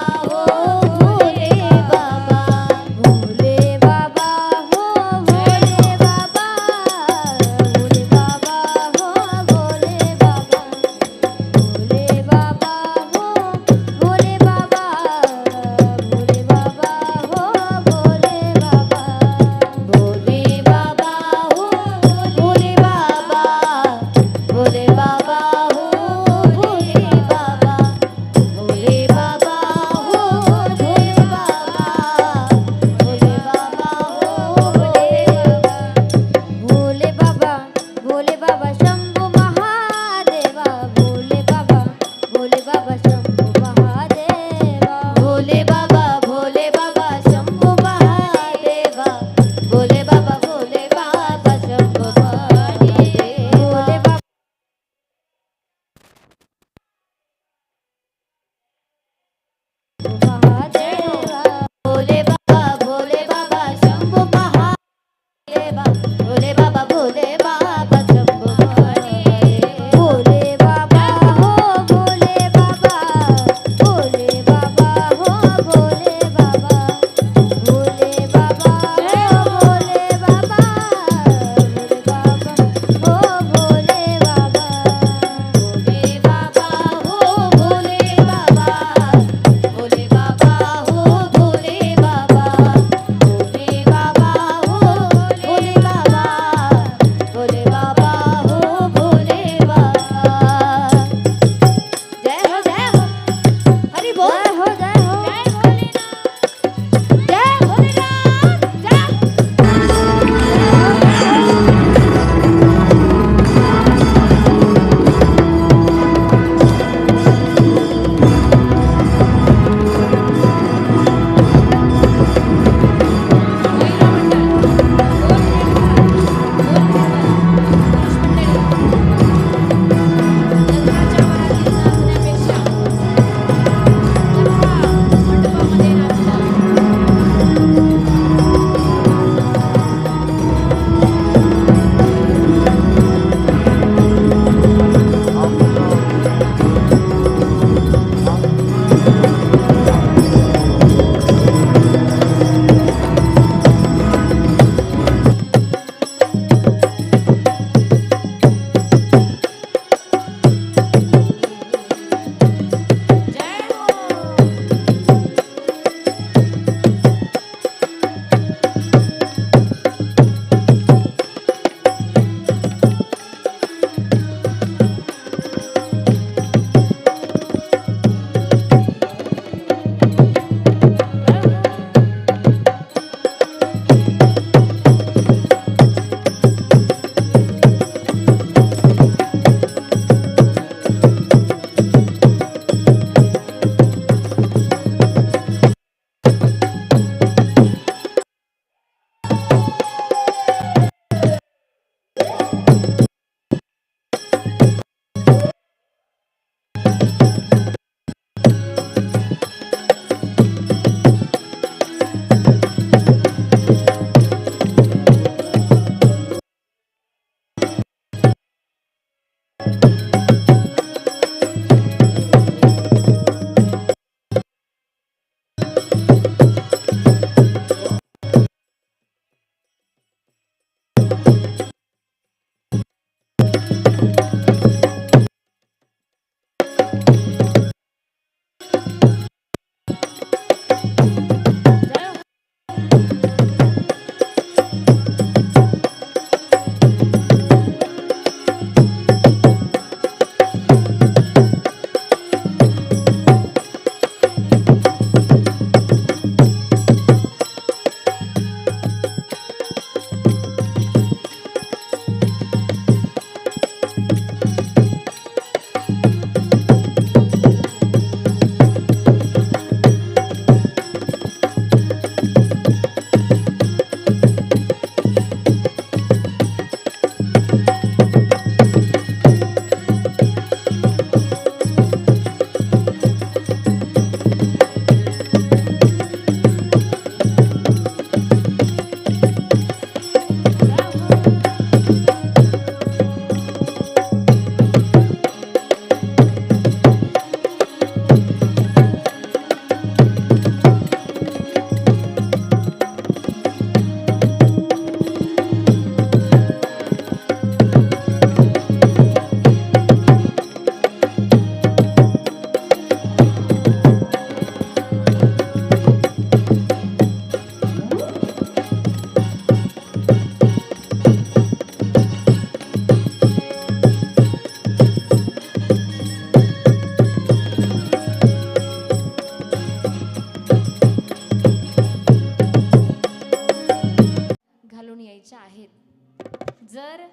जर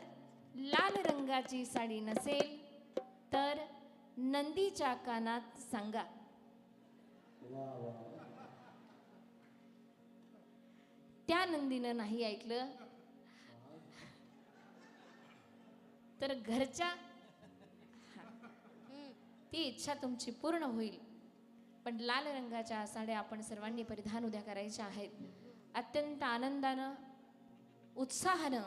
लाल रंगाची साडी नसेल तर नंदीच्या कानात सांगा. त्या नंदीनं नाही ऐकलं तर घरच्या ती इच्छा तुमची पूर्ण होईल. पण लाल रंगाच्या साड्या आपण सर्वांनी परिधान उद्या करायच्या आहेत. अत्यंत आनंदानं उत्साहानं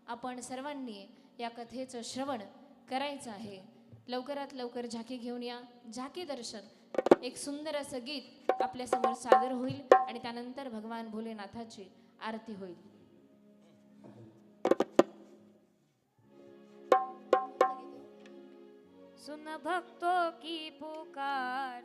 आपण सर्वांनी या कथेचं श्रवण करायचं आहे. लवकरात लवकर झाकी घेऊन या. झाकी दर्शन एक सुंदर असं गीत आपल्या समोर सादर होईल आणि त्यानंतर भगवान भोलेनाथाची आरती होईल. सुन भक्तों की पुकार,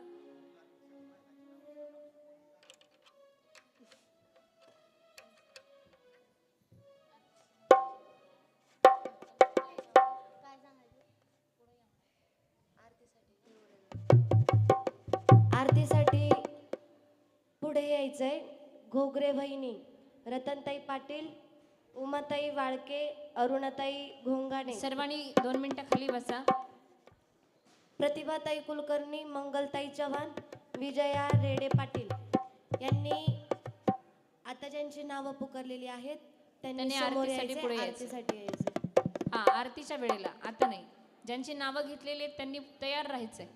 आरतीसाठी पुढे यायचंय घोगरे बहिणी रतनताई पाटील, उमाताई वाळके, अरुणाताई घोंगाणे, सर्वांनी 2 मिनिटं खाली बसा. प्रतिभाताई कुलकर्णी, मंगलताई चव्हाण, विजया रेडे पाटील यांनी आता ज्यांची नावं पुकारलेली आहेत त्यांनी त्यांनी समोर आरतीसाठी यायचंय, पुढे यायचं. आरतीसाठी यायचंय. हा, आरतीच्या वेळेला, आता नाही. ज्यांची नावं घेतलेली आहेत त्यांनी तयार राहायचंय.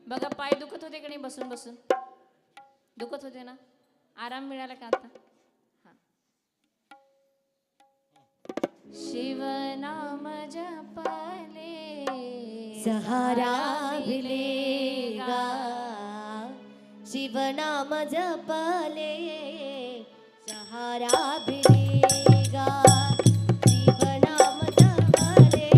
बघा, पाय दुखत होते की नाही? बसून बसून दुखत होते ना? आराम मिळाला का आता? हा. शिवनाम जपले सहारा मिलेगा, शिवनाम जपले सहारा मिलेगा, शिवनाम जपले